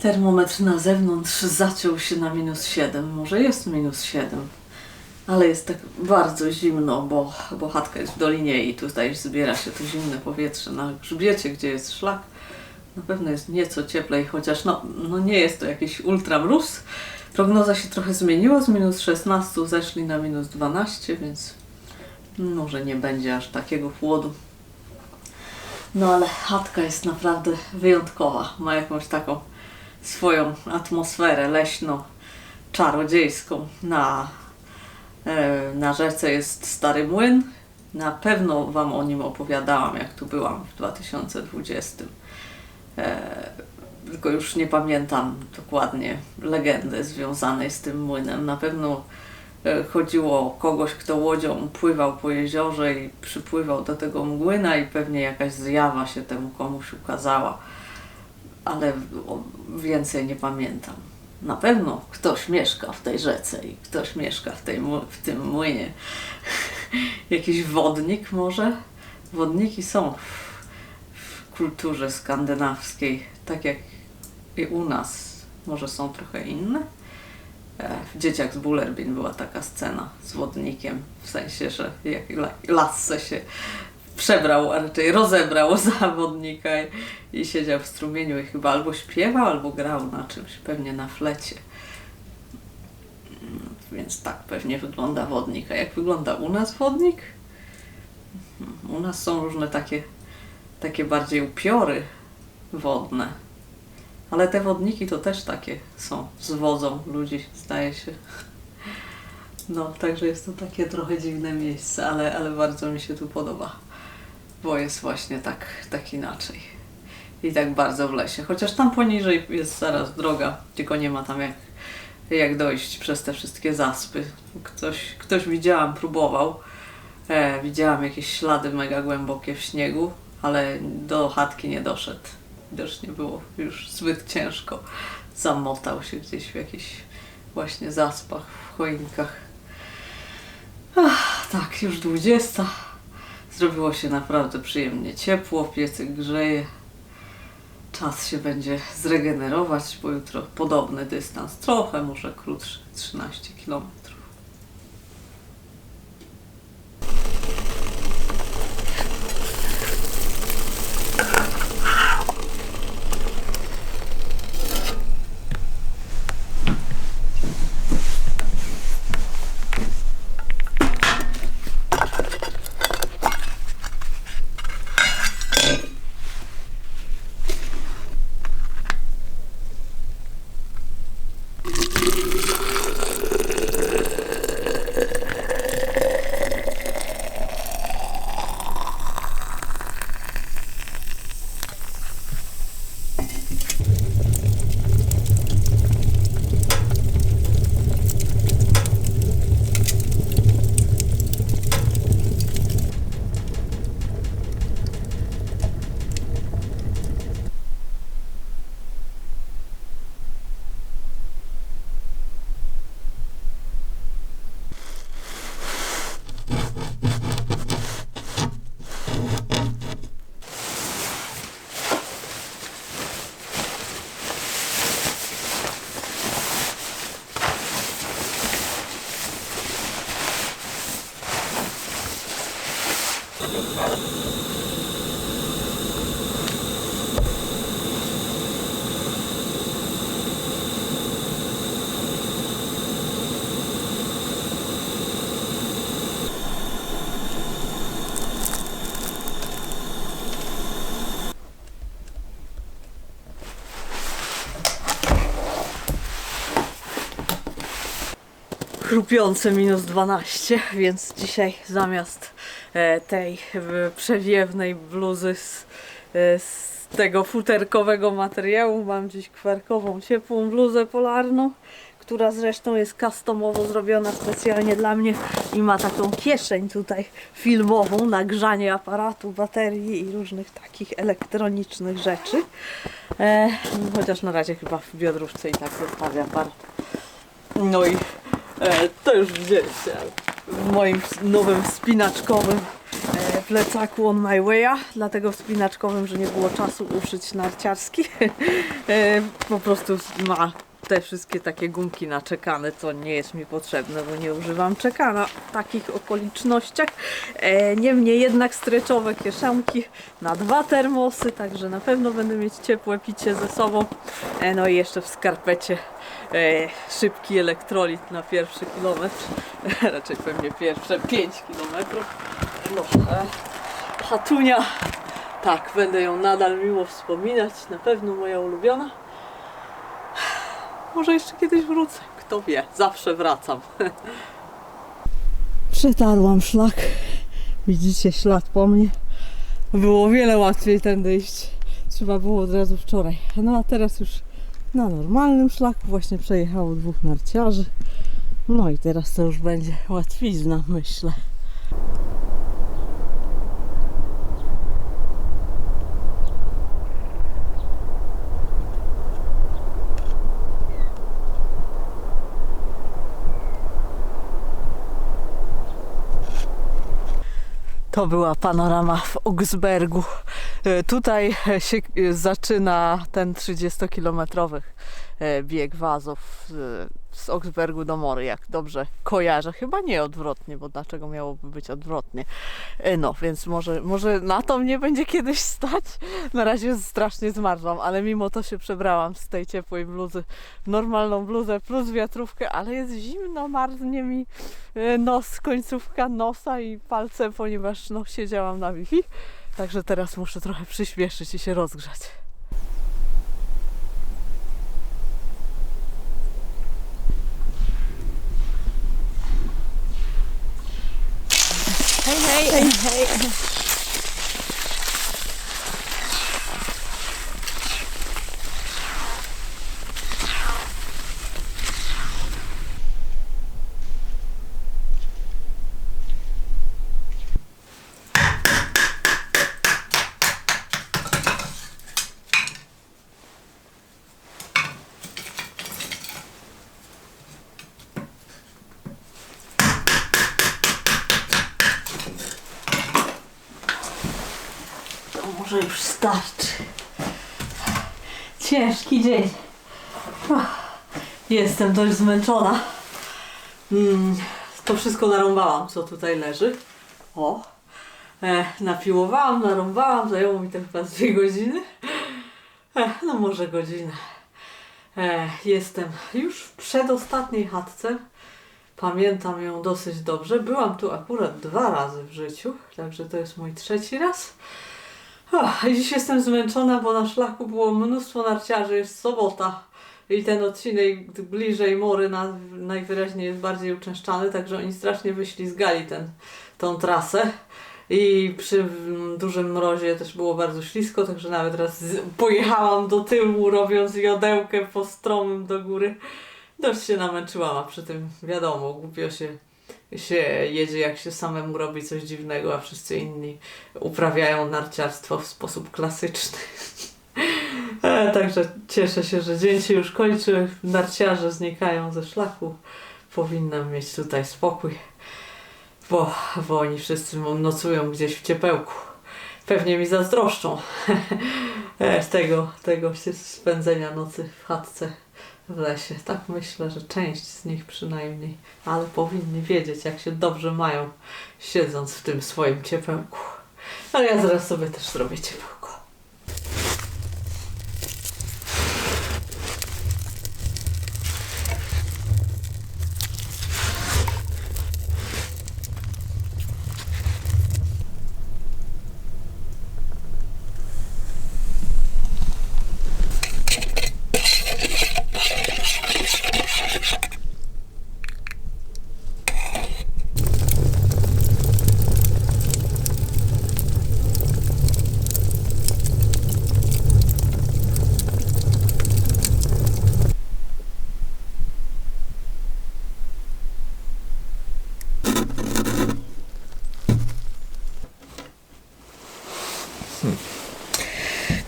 Termometr na zewnątrz zaciął się na -7, może jest -7, ale jest tak bardzo zimno, bo chatka jest w dolinie i tutaj zbiera się to zimne powietrze. Na grzbiecie, gdzie jest szlak, na pewno jest nieco cieplej, chociaż no nie jest to jakiś ultramróz. Prognoza się trochę zmieniła, z -16 zeszli na -12, więc może nie będzie aż takiego chłodu. No ale chatka jest naprawdę wyjątkowa, ma jakąś taką swoją atmosferę leśno-czarodziejską. Na rzece jest stary młyn. Na pewno Wam o nim opowiadałam, jak tu byłam w 2020. Tylko już nie pamiętam dokładnie legendy związanej z tym młynem. Na pewno chodziło o kogoś, kto łodzią pływał po jeziorze i przypływał do tego młyna i pewnie jakaś zjawa się temu komuś ukazała. Ale więcej nie pamiętam. Na pewno ktoś mieszka w tej rzece i ktoś mieszka w tym młynie. Jakiś wodnik może? Wodniki są w kulturze skandynawskiej, tak jak i u nas, może są trochę inne. W Dzieciach z Bullerbyn była taka scena z wodnikiem, w sensie, że jak Lasse się przebrał, a raczej rozebrał za wodnika i siedział w strumieniu i chyba albo śpiewał, albo grał na czymś, pewnie na flecie. Więc tak pewnie wygląda wodnik. A jak wygląda u nas wodnik? U nas są różne takie bardziej upiory wodne. Ale te wodniki to też takie są, z wodzą ludzi, zdaje się. No, także jest to takie trochę dziwne miejsce, ale bardzo mi się tu podoba. Bo jest właśnie tak inaczej. I tak bardzo w lesie. Chociaż tam poniżej jest zaraz droga, tylko nie ma tam jak dojść przez te wszystkie zaspy. Ktoś widziałam, próbował. Widziałam jakieś ślady mega głębokie w śniegu, ale do chatki nie doszedł. Widocznie było już zbyt ciężko. Zamotał się gdzieś w jakichś właśnie zaspach, w choinkach. Tak, już 20. Zrobiło się naprawdę przyjemnie ciepło, piecyk grzeje. Czas się będzie zregenerować, bo jutro podobny dystans, trochę może krótszy, 13 km. Chrupiące -12, więc dzisiaj zamiast tej przewiewnej bluzy z tego futerkowego materiału mam dziś kwerkową, ciepłą bluzę polarną, która zresztą jest customowo zrobiona specjalnie dla mnie i ma taką kieszeń tutaj filmową na grzanie aparatu, baterii i różnych takich elektronicznych rzeczy. Chociaż na razie chyba w biodrówce i tak zostawię aparat. No i to już widzieliście w moim nowym wspinaczkowym plecaku on my way'a, dlatego wspinaczkowym, że nie było czasu uszyć narciarski. Po prostu ma te wszystkie takie gumki naczekane, co nie jest mi potrzebne, bo nie używam czekana w takich okolicznościach. Niemniej jednak stretchowe kieszonki na 2 termosy, także na pewno będę mieć ciepłe picie ze sobą. No i jeszcze w skarpecie szybki elektrolit na pierwszy kilometr, raczej pewnie pierwsze 5 kilometrów. No, chatunia, tak, będę ją nadal miło wspominać, na pewno moja ulubiona. Może jeszcze kiedyś wrócę, kto wie, zawsze wracam. Przetarłam szlak, widzicie ślad po mnie. Było wiele łatwiej tędy iść, trzeba było od razu wczoraj. No a teraz już na normalnym szlaku właśnie przejechało 2 narciarzy. No i teraz to już będzie łatwizna, myślę. To była panorama w Augsbergu Tutaj się zaczyna ten 30-kilometrowy bieg wazów z Augsburgu do Mory, jak dobrze kojarzę. Chyba nie odwrotnie, bo dlaczego miałoby być odwrotnie? No, więc może na to mnie będzie kiedyś stać. Na razie strasznie zmarzłam, ale mimo to się przebrałam z tej ciepłej bluzy w normalną bluzę plus wiatrówkę, ale jest zimno, marznie mi nos, końcówka nosa i palce, ponieważ no, siedziałam na Wi-Fi. Także teraz muszę trochę przyspieszyć i się rozgrzać. Hej, hej, hej, hej. Może już starczy. Ciężki dzień. Jestem dość zmęczona. To wszystko narąbałam, co tutaj leży. Napiłowałam, narąbałam. Zajęło mi to chyba 2 godziny. No może godzinę. Jestem już w przedostatniej chatce. Pamiętam ją dosyć dobrze. Byłam tu akurat 2 razy w życiu, także to jest mój 3. raz. Dziś jestem zmęczona, bo na szlaku było mnóstwo narciarzy, jest sobota i ten odcinek bliżej Mory najwyraźniej jest bardziej uczęszczany, także oni strasznie wyślizgali tą trasę i przy dużym mrozie też było bardzo ślisko, także nawet raz pojechałam do tyłu, robiąc jodełkę po stromym do góry. Dość się namęczyłam, a przy tym wiadomo, głupio się jedzie, jak się samemu robi coś dziwnego, a wszyscy inni uprawiają narciarstwo w sposób klasyczny. Także cieszę się, że dzień się już kończy, narciarze znikają ze szlaku. Powinnam mieć tutaj spokój, bo oni wszyscy nocują gdzieś w ciepełku. Pewnie mi zazdroszczą tego spędzenia nocy w chatce w lesie. Tak myślę, że część z nich przynajmniej, ale powinni wiedzieć, jak się dobrze mają, siedząc w tym swoim ciepełku. Ale ja zaraz sobie też zrobię ciepełko.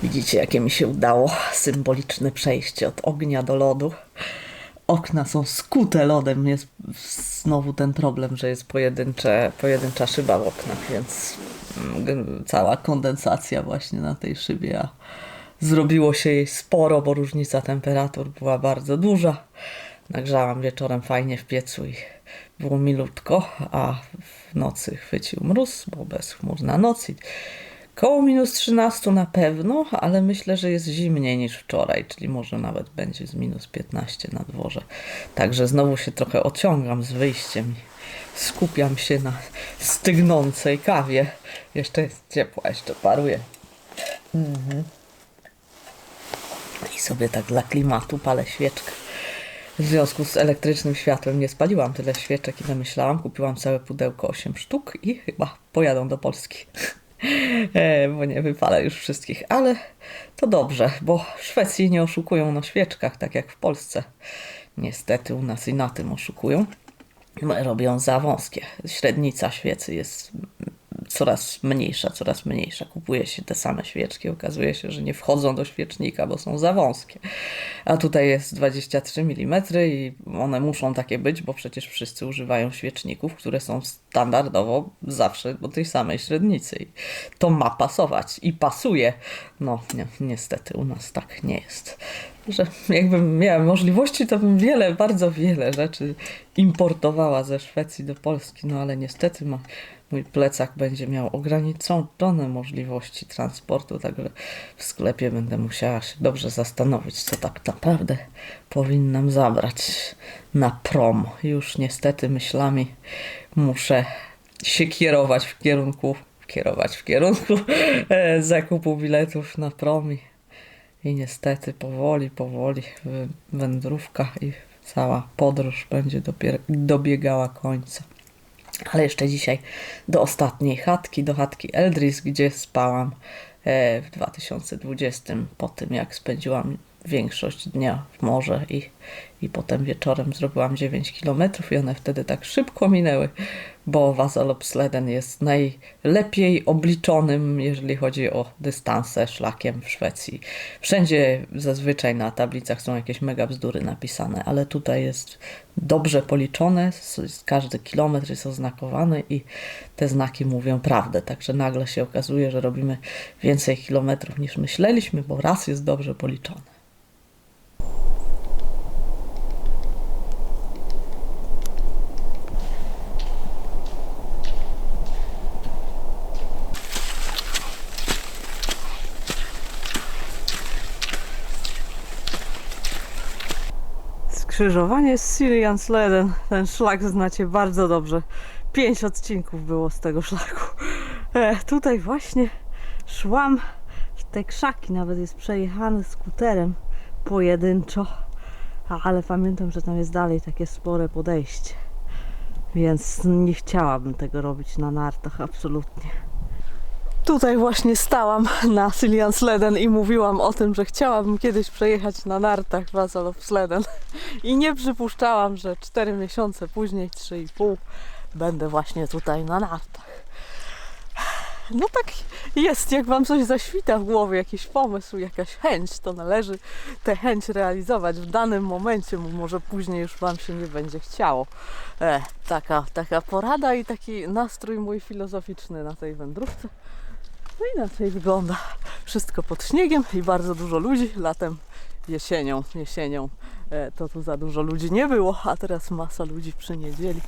Widzicie, jakie mi się udało symboliczne przejście od ognia do lodu. Okna są skute lodem. Jest znowu ten problem, że jest pojedyncza szyba w oknach, więc cała kondensacja właśnie na tej szybie. A zrobiło się jej sporo, bo różnica temperatur była bardzo duża. Nagrzałam wieczorem fajnie w piecu i było milutko, a w nocy chwycił mróz, bo bezchmurna noc. Koło -13 na pewno, ale myślę, że jest zimniej niż wczoraj, czyli może nawet będzie z -15 na dworze. Także znowu się trochę ociągam z wyjściem i skupiam się na stygnącej kawie. Jeszcze jest ciepła, jeszcze paruje. I sobie tak dla klimatu palę świeczkę. W związku z elektrycznym światłem nie spaliłam tyle świeczek, ile myślałam. Kupiłam całe pudełko 8 sztuk i chyba pojadą do Polski. Bo nie wypalę już wszystkich, ale to dobrze, bo w Szwecji nie oszukują na świeczkach, tak jak w Polsce. Niestety u nas i na tym oszukują. Robią za wąskie. Średnica świecy jest coraz mniejsza. Kupuje się te same świeczki, okazuje się, że nie wchodzą do świecznika, bo są za wąskie. A tutaj jest 23 mm i one muszą takie być, bo przecież wszyscy używają świeczników, które są standardowo zawsze do tej samej średnicy. I to ma pasować i pasuje. No, niestety u nas tak nie jest. Że jakbym miała możliwości, to bym bardzo wiele rzeczy importowała ze Szwecji do Polski, no ale niestety mój plecak będzie miał ograniczone możliwości transportu, także w sklepie będę musiała się dobrze zastanowić, co tak naprawdę powinnam zabrać na prom. Już niestety myślami muszę się kierować w kierunku zakupu biletów na prom i niestety powoli wędrówka i cała podróż będzie dobiegała końca. Ale jeszcze dzisiaj do ostatniej chatki, do chatki Eldris, gdzie spałam w 2020, po tym jak spędziłam większość dnia w morze i potem wieczorem zrobiłam 9 km i one wtedy tak szybko minęły, bo Vasaloppsleden jest najlepiej obliczonym, jeżeli chodzi o dystanse, szlakiem w Szwecji. Wszędzie zazwyczaj na tablicach są jakieś mega bzdury napisane, ale tutaj jest dobrze policzone, każdy kilometr jest oznakowany i te znaki mówią prawdę, także nagle się okazuje, że robimy więcej kilometrów niż myśleliśmy, bo raz jest dobrze policzone. Skrzyżowanie z Siljansleden. Ten szlak znacie bardzo dobrze. 5 odcinków było z tego szlaku. Tutaj właśnie szłam w te krzaki. Nawet jest przejechany skuterem pojedynczo. Ale pamiętam, że tam jest dalej takie spore podejście. Więc nie chciałabym tego robić na nartach, absolutnie. Tutaj właśnie stałam na Siljansleden i mówiłam o tym, że chciałabym kiedyś przejechać na nartach Vasaloppsleden i nie przypuszczałam, że 4 miesiące później, 3,5 będę właśnie tutaj na nartach. No tak jest, jak wam coś zaświta w głowie, jakiś pomysł, jakaś chęć, to należy tę chęć realizować w danym momencie, bo może później już wam się nie będzie chciało. Taka porada i taki nastrój mój filozoficzny na tej wędrówce. No i inaczej wygląda wszystko pod śniegiem i bardzo dużo ludzi. Latem, jesienią to tu za dużo ludzi nie było, a teraz masa ludzi przy niedzieli.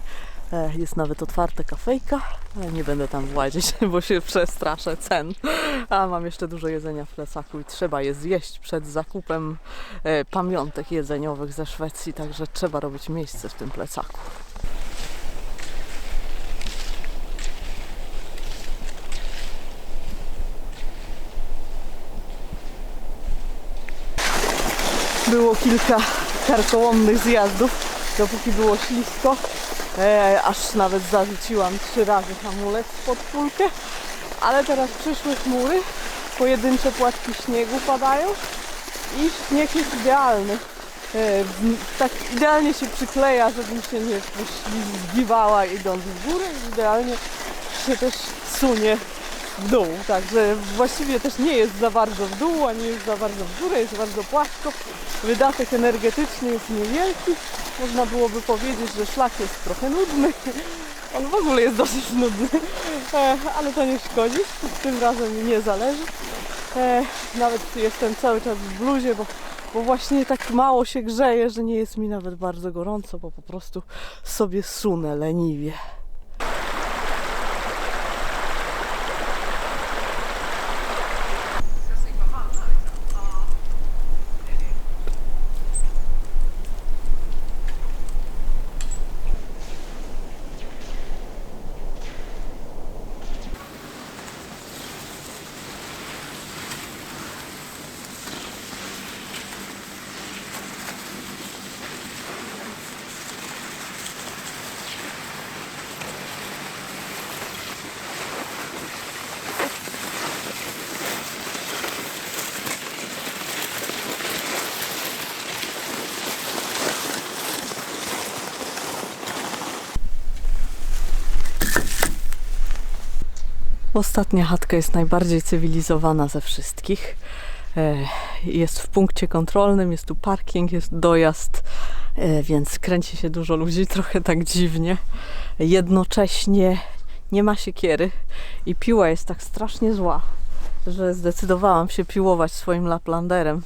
Jest nawet otwarte kafejka, ale nie będę tam włazić, bo się przestraszę cen. A mam jeszcze dużo jedzenia w plecaku i trzeba je zjeść przed zakupem pamiątek jedzeniowych ze Szwecji, także trzeba robić miejsce w tym plecaku. Było kilka karkołomnych zjazdów, dopóki było ślisko, aż nawet zarzuciłam 3 razy hamulec pod kulkę, ale teraz przyszły chmury, pojedyncze płatki śniegu padają i śnieg jest idealny. Tak idealnie się przykleja, żebym się nie poślizgiwała idąc w górę i idealnie się też sunie w dół, także właściwie też nie jest za bardzo w dół, a nie jest za bardzo w górę, jest bardzo płasko. Wydatek energetyczny jest niewielki. Można byłoby powiedzieć, że szlak jest trochę nudny. On w ogóle jest dosyć nudny, ale to nie szkodzi. Tym razem mi nie zależy. Nawet jestem cały czas w bluzie, bo właśnie tak mało się grzeje, że nie jest mi nawet bardzo gorąco, bo po prostu sobie sunę leniwie. Ostatnia chatka jest najbardziej cywilizowana ze wszystkich. Jest w punkcie kontrolnym, jest tu parking, jest dojazd, więc kręci się dużo ludzi, trochę tak dziwnie. Jednocześnie nie ma siekiery i piła jest tak strasznie zła, że zdecydowałam się piłować swoim Laplanderem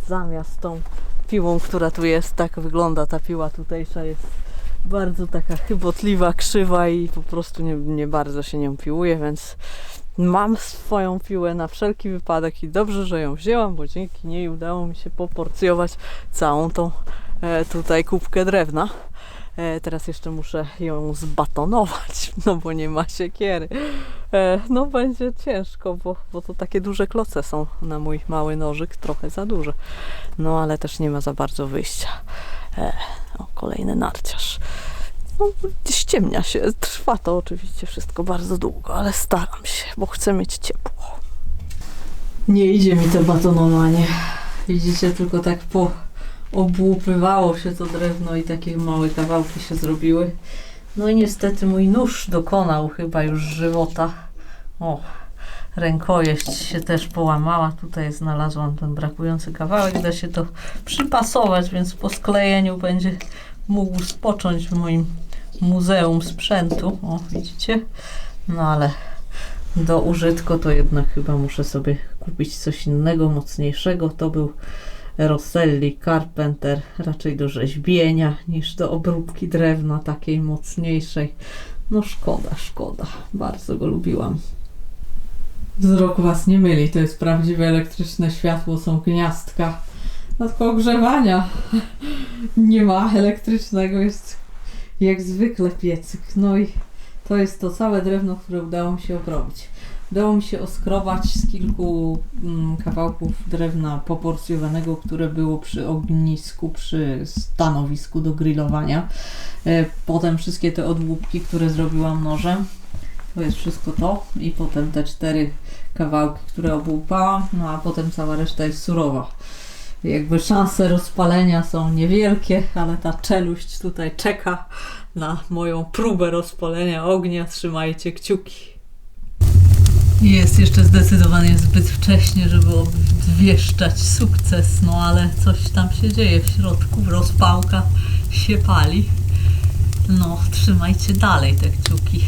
zamiast tą piłą, która tu jest. Tak wygląda ta piła tutejsza, jest bardzo taka chybotliwa, krzywa i po prostu nie bardzo się nią piłuje, więc mam swoją piłę na wszelki wypadek i dobrze, że ją wzięłam, bo dzięki niej udało mi się poporcjować całą tą tutaj kubkę drewna. Teraz jeszcze muszę ją zbatonować, no bo nie ma siekiery. No będzie ciężko, bo to takie duże kloce są na mój mały nożyk, trochę za duże. No ale też nie ma za bardzo wyjścia. Kolejny narciarz. No, ściemnia się, trwa to oczywiście wszystko bardzo długo, ale staram się, bo chcę mieć ciepło. Nie idzie mi to batonowanie. Widzicie, tylko tak obłupywało się to drewno i takie małe kawałki się zrobiły. No i niestety mój nóż dokonał chyba już żywota. O, rękojeść się też połamała. Tutaj znalazłam ten brakujący kawałek. Da się to przypasować, więc po sklejeniu będzie mógł spocząć w moim muzeum sprzętu. O, widzicie? No ale do użytku to jednak chyba muszę sobie kupić coś innego, mocniejszego. To był Rosselli Carpenter, raczej do rzeźbienia niż do obróbki drewna takiej mocniejszej. No szkoda. Bardzo go lubiłam. Wzrok was nie myli, to jest prawdziwe elektryczne światło, są gniazdka. No tylko ogrzewania nie ma elektrycznego, jest jak zwykle piecyk. No i to jest to całe drewno, które udało mi się obrobić. Udało mi się oskrobać z kilku kawałków drewna poporcjowanego, które było przy ognisku, przy stanowisku do grillowania. Potem wszystkie te odłupki, które zrobiłam nożem. To jest wszystko to. I potem te 4 kawałki, które obłupałam. No a potem cała reszta jest surowa. Jakby szanse rozpalenia są niewielkie, ale ta czeluść tutaj czeka na moją próbę rozpalenia ognia. Trzymajcie kciuki. Jest jeszcze zdecydowanie zbyt wcześnie, żeby obwieszczać sukces, no ale coś tam się dzieje w środku, rozpałka się pali. No, trzymajcie dalej te kciuki.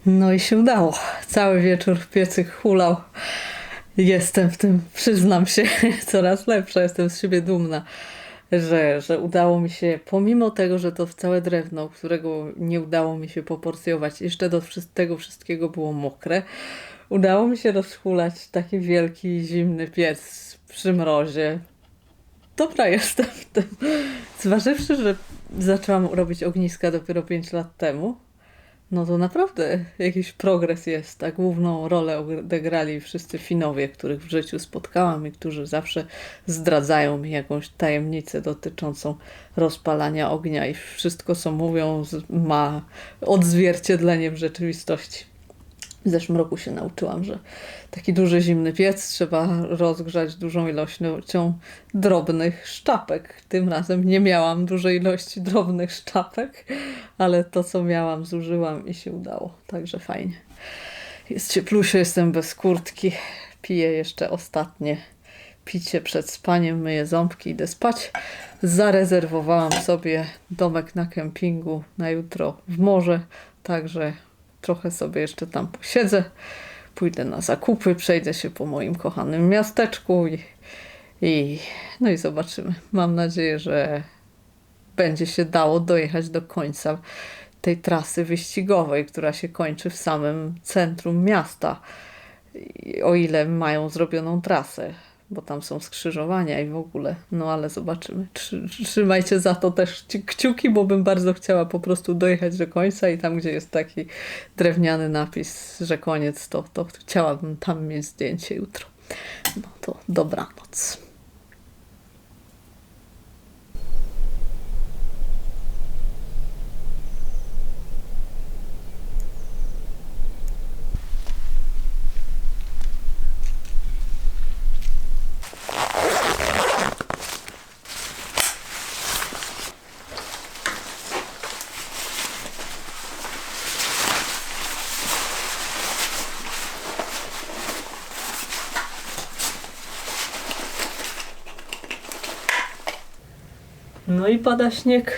No i się udało. Cały wieczór piecyk hulał. Jestem w tym, przyznam się, coraz lepsza. Jestem z siebie dumna, że udało mi się, pomimo tego, że to całe drewno, którego nie udało mi się poporcjować, jeszcze do tego wszystkiego było mokre, udało mi się rozhulać taki wielki, zimny piec przy mrozie. Dobra jestem w tym. Zważywszy, że zaczęłam robić ogniska dopiero 5 lat temu, no to naprawdę jakiś progres jest. A główną rolę odegrali wszyscy Finowie, których w życiu spotkałam i którzy zawsze zdradzają mi jakąś tajemnicę dotyczącą rozpalania ognia i wszystko, co mówią, ma odzwierciedlenie w rzeczywistości. W zeszłym roku się nauczyłam, że taki duży zimny piec trzeba rozgrzać dużą ilością drobnych szczapek. Tym razem nie miałam dużej ilości drobnych szczapek, ale to, co miałam, zużyłam i się udało. Także fajnie. Jest cieplusie, jestem bez kurtki. Piję jeszcze ostatnie picie przed spaniem, myję ząbki, idę spać. Zarezerwowałam sobie domek na kempingu na jutro w morze, także trochę sobie jeszcze tam posiedzę, pójdę na zakupy, przejdę się po moim kochanym miasteczku no i zobaczymy. Mam nadzieję, że będzie się dało dojechać do końca tej trasy wyścigowej, która się kończy w samym centrum miasta, o ile mają zrobioną trasę, bo tam są skrzyżowania i w ogóle. No ale zobaczymy. Trzymajcie za to też kciuki, bo bym bardzo chciała po prostu dojechać do końca i tam, gdzie jest taki drewniany napis, że koniec, to chciałabym tam mieć zdjęcie jutro. No to dobranoc. No i pada śnieg.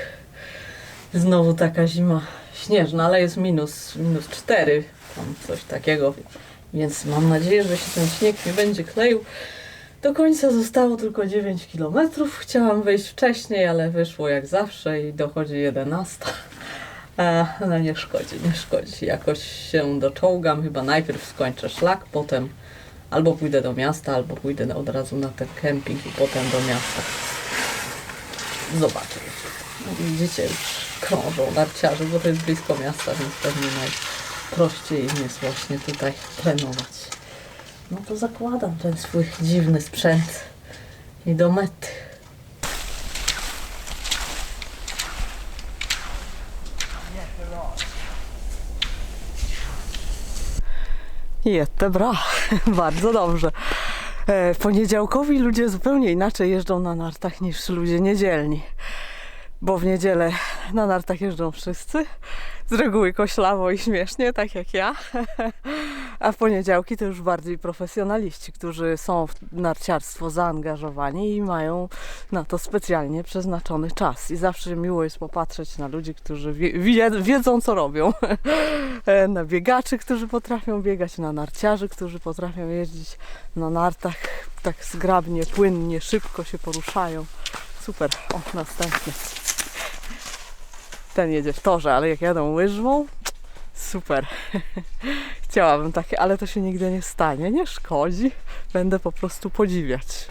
Znowu taka zima śnieżna, ale jest minus 4, tam coś takiego. Więc mam nadzieję, że się ten śnieg nie będzie kleił. Do końca zostało tylko 9 km. Chciałam wyjść wcześniej, ale wyszło jak zawsze i dochodzi 11. No nie szkodzi. Jakoś się doczołgam. Chyba najpierw skończę szlak, potem albo pójdę do miasta, albo pójdę od razu na ten kemping i potem do miasta. Zobaczę. No, widzicie, już krążą narciarze, bo to jest blisko miasta, więc pewnie najprościej im jest właśnie tutaj trenować. No to zakładam ten swój dziwny sprzęt i do mety. Jättebra, bardzo dobrze. Poniedziałkowi ludzie zupełnie inaczej jeżdżą na nartach niż ludzie niedzielni. Bo w niedzielę na nartach jeżdżą wszyscy, z reguły koślawo i śmiesznie, tak jak ja. A w poniedziałki to już bardziej profesjonaliści, którzy są w narciarstwo zaangażowani i mają na to specjalnie przeznaczony czas. I zawsze miło jest popatrzeć na ludzi, którzy wiedzą, co robią. Na biegaczy, którzy potrafią biegać, na narciarzy, którzy potrafią jeździć na nartach tak zgrabnie, płynnie, szybko się poruszają. Super. O, następny. Ten jedzie w torze, ale jak jadą łyżwą, super. Chciałabym takie, ale to się nigdy nie stanie. Nie szkodzi. Będę po prostu podziwiać.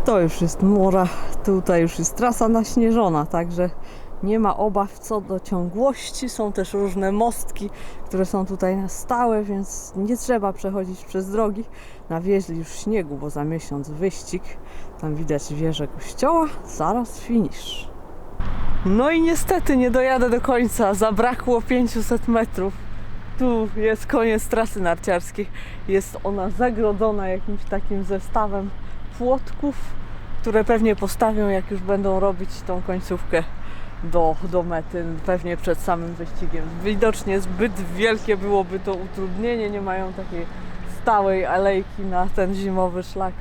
To już jest mora, tutaj już jest trasa naśnieżona, także nie ma obaw co do ciągłości. Są też różne mostki, które są tutaj na stałe, więc nie trzeba przechodzić przez drogi. Nawieźli już śniegu, bo za miesiąc wyścig. Tam widać wieżę kościoła, zaraz finisz. No i niestety nie dojadę do końca, zabrakło 500 metrów. Tu jest koniec trasy narciarskiej. Jest ona zagrodzona jakimś takim zestawem płotków, które pewnie postawią, jak już będą robić tą końcówkę do mety, pewnie przed samym wyścigiem. Widocznie zbyt wielkie byłoby to utrudnienie, nie mają takiej stałej alejki na ten zimowy szlak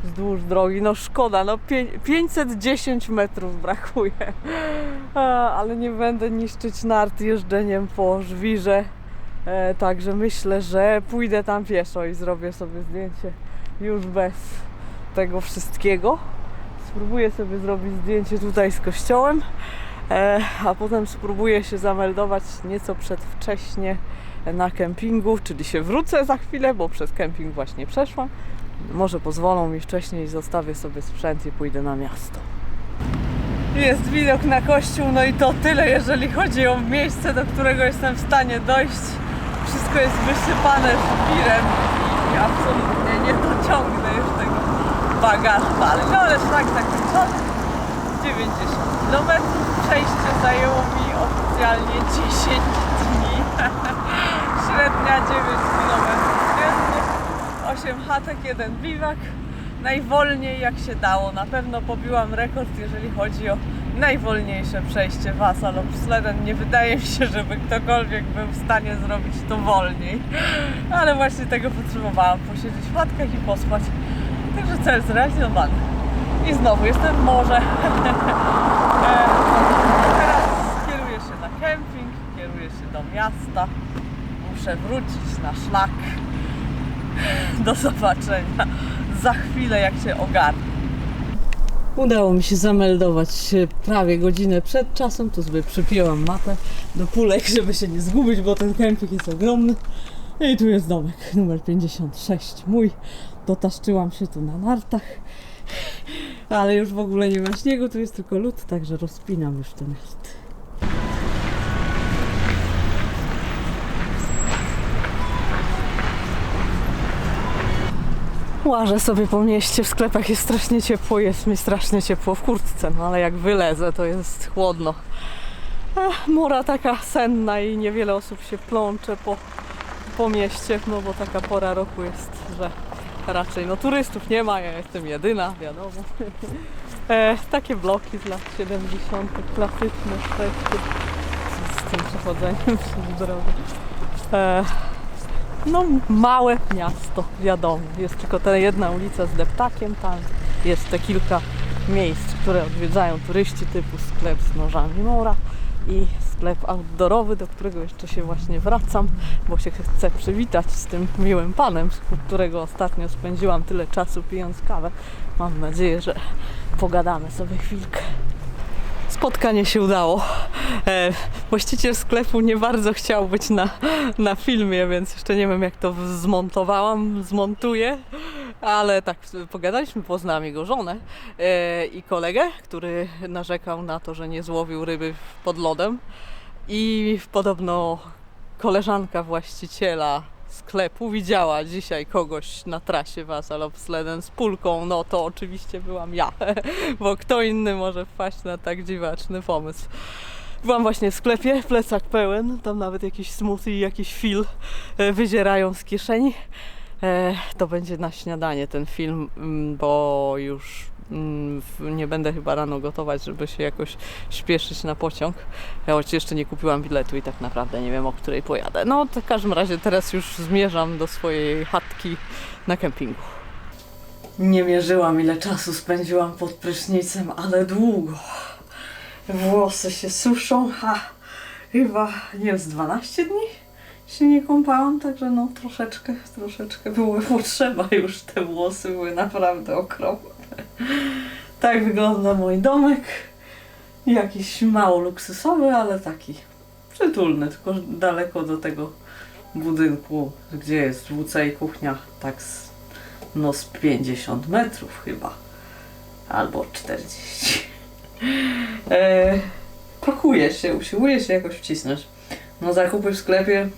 wzdłuż drogi. No szkoda, no 510 metrów brakuje, ale nie będę niszczyć nart jeżdżeniem po żwirze, także myślę, że pójdę tam pieszo i zrobię sobie zdjęcie już bez tego wszystkiego. Spróbuję sobie zrobić zdjęcie tutaj z kościołem, a potem spróbuję się zameldować nieco przedwcześnie na kempingu, czyli się wrócę za chwilę, bo przez kemping właśnie przeszłam. Może pozwolą mi wcześniej, zostawię sobie sprzęt i pójdę na miasto. Jest widok na kościół, no i to tyle, jeżeli chodzi o miejsce, do którego jestem w stanie dojść. Wszystko jest wysypane żwirem i absolutnie nie dociągnę już tego bagażu, ale szlak zakończony, 90 km, przejście zajęło mi oficjalnie 10 dni, średnia 9 km dziennie, 8 chatek, 1 biwak, najwolniej jak się dało, na pewno pobiłam rekord, jeżeli chodzi o najwolniejsze przejście Vasa lub Sleden. Nie wydaje mi się, żeby ktokolwiek był w stanie zrobić to wolniej, ale właśnie tego potrzebowałam, posiedzieć w chatkach i pospać. Także cel zrealizowany. I znowu jestem w morze. Teraz kieruję się na kemping, kieruję się do miasta. Muszę wrócić na szlak. Do zobaczenia za chwilę, jak się ogarnę. Udało mi się zameldować prawie godzinę przed czasem. Tu sobie przypięłam mapę do pulek, żeby się nie zgubić, bo ten kemping jest ogromny. I tu jest domek numer 56 mój. Dotaszczyłam się tu na nartach, ale już w ogóle nie ma śniegu, tu jest tylko lód, także rozpinam już te narty. Łażę sobie po mieście, w sklepach jest strasznie ciepło, jest mi strasznie ciepło w kurtce, no ale jak wylezę, to jest chłodno. Mora taka senna i niewiele osób się plącze po po mieście, no bo taka pora roku jest, że raczej no turystów nie ma, ja jestem jedyna, wiadomo. Takie bloki z lat 70. klasyczne szwedzkie z tym przechodzeniem przez drogę. No małe miasto, wiadomo. Jest tylko ta jedna ulica z deptakiem, tam jest te kilka miejsc, które odwiedzają turyści, typu sklep z nożami Mora i sklep outdoorowy, do którego jeszcze się właśnie wracam, bo się chcę przywitać z tym miłym panem, u którego ostatnio spędziłam tyle czasu pijąc kawę. Mam nadzieję, że pogadamy sobie chwilkę. Spotkanie się udało. Właściciel sklepu nie bardzo chciał być na filmie, więc jeszcze nie wiem, jak to zmontuję, ale tak pogadaliśmy, poznałam jego żonę i kolegę, który narzekał na to, że nie złowił ryby pod lodem, i podobno koleżanka właściciela sklepu widziała dzisiaj kogoś na trasie Vasalopsleden z pulką. No to oczywiście byłam ja, bo kto inny może wpaść na tak dziwaczny pomysł. Byłam właśnie w sklepie, plecak pełen, tam nawet jakiś smoothie i jakiś fil wyzierają z kieszeni. To będzie na śniadanie ten film, bo już nie będę chyba rano gotować, żeby się jakoś śpieszyć na pociąg. Ja choć jeszcze nie kupiłam biletu i tak naprawdę nie wiem, o której pojadę. No w każdym razie teraz już zmierzam do swojej chatki na kempingu. Nie mierzyłam, ile czasu spędziłam pod prysznicem, ale długo. Włosy się suszą, a chyba nie wiem, z 12 dni się nie kąpałam, także no troszeczkę było potrzeba już, te włosy były naprawdę okropne. Tak wygląda mój domek. Jakiś mało luksusowy, ale taki przytulny, tylko daleko do tego budynku, gdzie jest WC i kuchnia, tak z 50 metrów chyba, albo 40. Pakuję się, usiłuję się jakoś wcisnąć. No zakupy w sklepie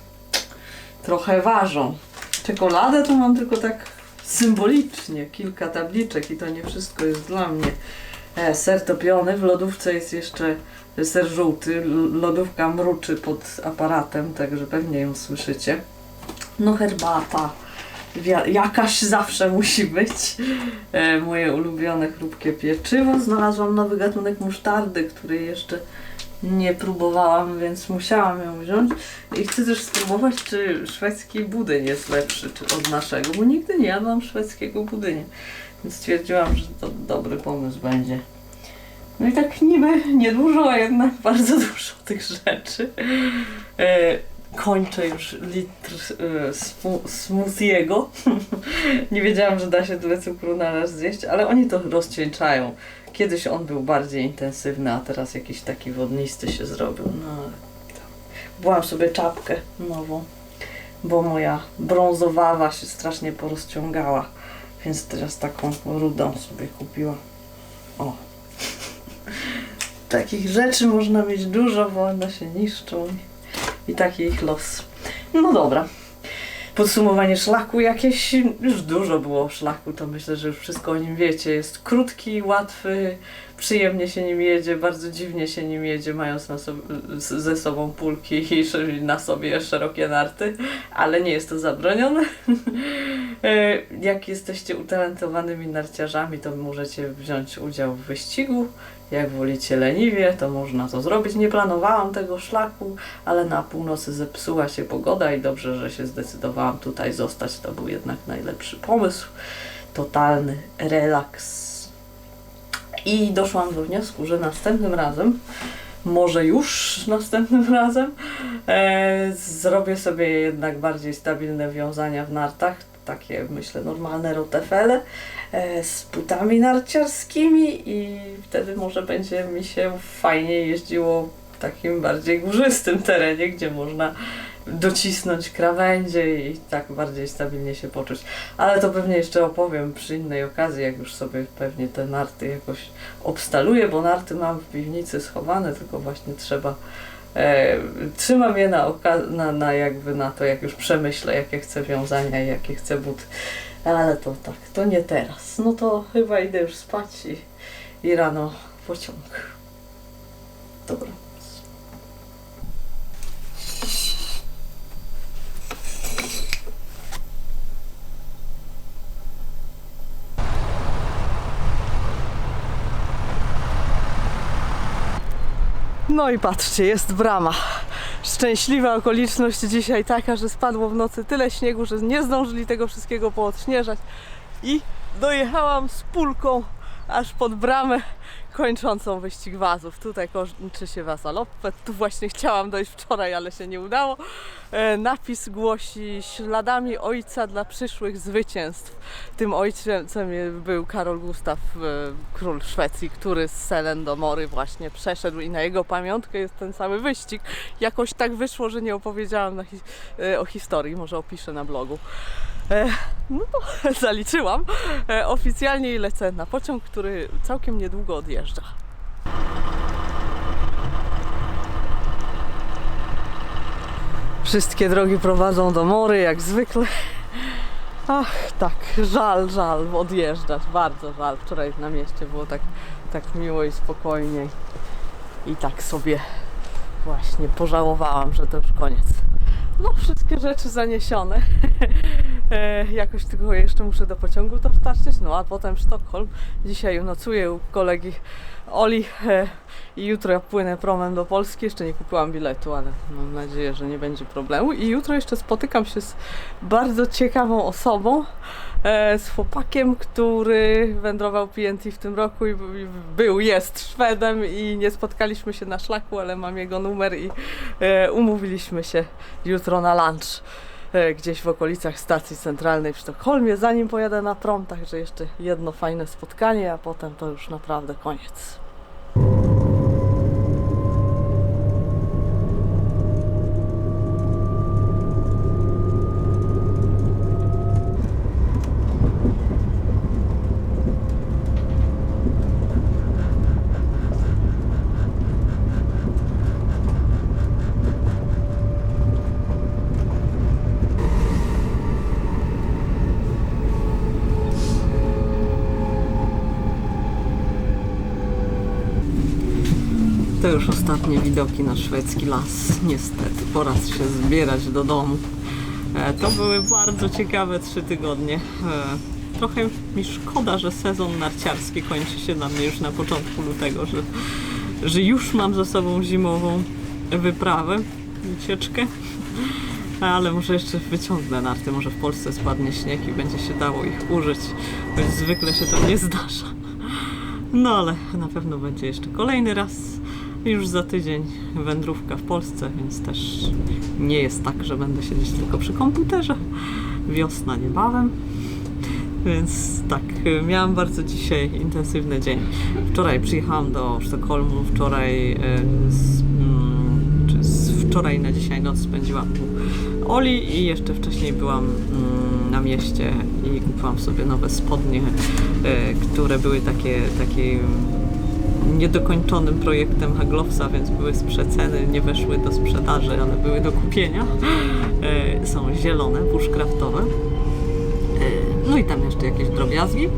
trochę ważą. Czekoladę to mam tylko tak symbolicznie, kilka tabliczek i to nie wszystko jest dla mnie. Ser topiony, w lodówce jest jeszcze ser żółty, lodówka mruczy pod aparatem, także pewnie ją słyszycie. No herbata jakaś zawsze musi być. Moje ulubione chrupkie pieczywo. Znalazłam nowy gatunek musztardy, który jeszcze nie próbowałam, więc musiałam ją wziąć. I chcę też spróbować, czy szwedzki budyń jest lepszy od naszego, bo nigdy nie jadłam szwedzkiego budynia. Więc stwierdziłam, że to dobry pomysł będzie. No i tak niby niedużo, a jednak bardzo dużo tych rzeczy. Kończę już litr smoothiego. Nie wiedziałam, że da się tyle cukru na raz zjeść, ale oni to rozcieńczają. Kiedyś on był bardziej intensywny, a teraz jakiś taki wodnisty się zrobił. No, byłam sobie czapkę nową, bo moja brązowawa się strasznie porozciągała, więc teraz taką rudą sobie kupiłam. O. Takich rzeczy można mieć dużo, bo one się niszczą i taki ich los. No dobra. Podsumowanie szlaku jakieś, już dużo było szlaku, to myślę, że już wszystko o nim wiecie. Jest krótki, łatwy, przyjemnie się nim jedzie, bardzo dziwnie się nim jedzie, mając ze sobą pulki i na sobie szerokie narty, ale nie jest to zabronione. Jak jesteście utalentowanymi narciarzami, to możecie wziąć udział w wyścigu. Jak wolicie leniwie, to można to zrobić. Nie planowałam tego szlaku, ale na północy zepsuła się pogoda i dobrze, że się zdecydowałam tutaj zostać. To był jednak najlepszy pomysł. Totalny relaks. I doszłam do wniosku, że następnym razem, może już następnym razem, zrobię sobie jednak bardziej stabilne wiązania w nartach. Takie, myślę, normalne rotefele z butami narciarskimi i wtedy może będzie mi się fajnie jeździło w takim bardziej górzystym terenie, gdzie można docisnąć krawędzie i tak bardziej stabilnie się poczuć. Ale to pewnie jeszcze opowiem przy innej okazji, jak już sobie pewnie te narty jakoś obstaluję, bo narty mam w piwnicy schowane, tylko właśnie trzeba trzymam je na to, jak już przemyślę, jakie chcę wiązania i jakie chcę buty. Ale to tak, to nie teraz. No to chyba idę już spać i rano pociąg. Dobra. No i patrzcie, jest brama. Szczęśliwa okoliczność dzisiaj taka, że spadło w nocy tyle śniegu, że nie zdążyli tego wszystkiego poodśnieżać i dojechałam z pulką aż pod bramę kończącą wyścig wazów. Tutaj kończy się Wasaloppet. Tu właśnie chciałam dojść wczoraj, ale się nie udało. Napis głosi: śladami ojca dla przyszłych zwycięstw. Tym ojcem był Karol Gustaf, król Szwecji, który z Selen do Mory właśnie przeszedł i na jego pamiątkę jest ten cały wyścig. Jakoś tak wyszło, że nie opowiedziałam o historii, może opiszę na blogu. No to zaliczyłam oficjalnie i lecę na pociąg, który całkiem niedługo odjeżdża. Wszystkie drogi prowadzą do Mory, jak zwykle. Ach, tak, żal odjeżdżać, bardzo żal. Wczoraj na mieście było tak miło i spokojnie i tak sobie właśnie pożałowałam, że to już koniec. No, wszystkie rzeczy zaniesione. Jakoś tylko jeszcze muszę do pociągu to wtarczyć, no a potem Sztokholm. Dzisiaj nocuję u kolegi Oli i jutro ja płynę promem do Polski. Jeszcze nie kupiłam biletu, ale mam nadzieję, że nie będzie problemu. I jutro jeszcze spotykam się z bardzo ciekawą osobą, z chłopakiem, który wędrował PNT w tym roku i jest Szwedem i nie spotkaliśmy się na szlaku, ale mam jego numer i umówiliśmy się jutro na lunch gdzieś w okolicach stacji centralnej w Sztokholmie, zanim pojadę na prom, także jeszcze jedno fajne spotkanie, a potem to już naprawdę koniec. To już ostatnie widoki na szwedzki las. Niestety, pora się zbierać do domu. To były bardzo ciekawe 3 tygodnie. Trochę mi szkoda, że sezon narciarski kończy się dla mnie już na początku lutego, że już mam za sobą zimową wyprawę, wycieczkę. Ale może jeszcze wyciągnę narty, może w Polsce spadnie śnieg i będzie się dało ich użyć, bo zwykle się to nie zdarza. No ale na pewno będzie jeszcze kolejny raz. Już za tydzień wędrówka w Polsce, więc też nie jest tak, że będę siedzieć tylko przy komputerze. Wiosna niebawem. Więc tak, miałam bardzo dzisiaj intensywny dzień. Wczoraj przyjechałam do Sztokholmu, wczoraj na dzisiaj noc spędziłam u Oli i jeszcze wcześniej byłam na mieście i kupiłam sobie nowe spodnie, które były takie niedokończonym projektem haglowca, więc były z przeceny, nie weszły do sprzedaży, ale były do kupienia. Są zielone, bushcraftowe. No i tam jeszcze jakieś drobiazgi.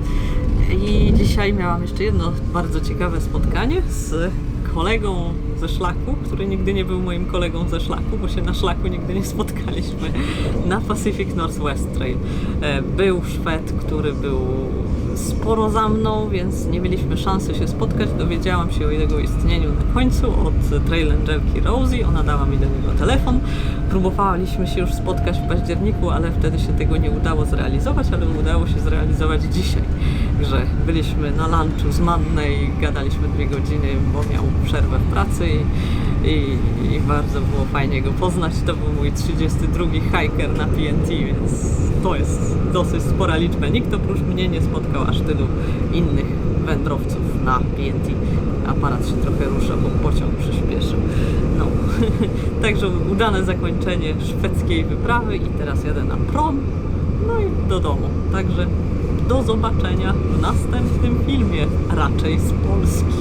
I dzisiaj miałam jeszcze jedno bardzo ciekawe spotkanie z kolegą ze szlaku, który nigdy nie był moim kolegą ze szlaku, bo się na szlaku nigdy nie spotkaliśmy, na Pacific Northwest Trail. Był Szwed, który był sporo za mną, więc nie mieliśmy szansy się spotkać. Dowiedziałam się o jego istnieniu na końcu od Trail Angelki Rosie. Ona dała mi do niego telefon. Próbowaliśmy się już spotkać w październiku, ale wtedy się tego nie udało zrealizować, ale udało się zrealizować dzisiaj, że byliśmy na lunchu z Mannej, gadaliśmy 2 godziny, bo miał przerwę w pracy i bardzo było fajnie go poznać. To był mój 32 hiker na PNT, więc to jest dosyć spora liczba. Nikt oprócz mnie nie spotkał aż tylu innych wędrowców na PNT. Aparat się trochę rusza, bo pociąg przyspieszył. No, także udane zakończenie szwedzkiej wyprawy i teraz jadę na prom, no i do domu. Także do zobaczenia w następnym filmie, raczej z Polski.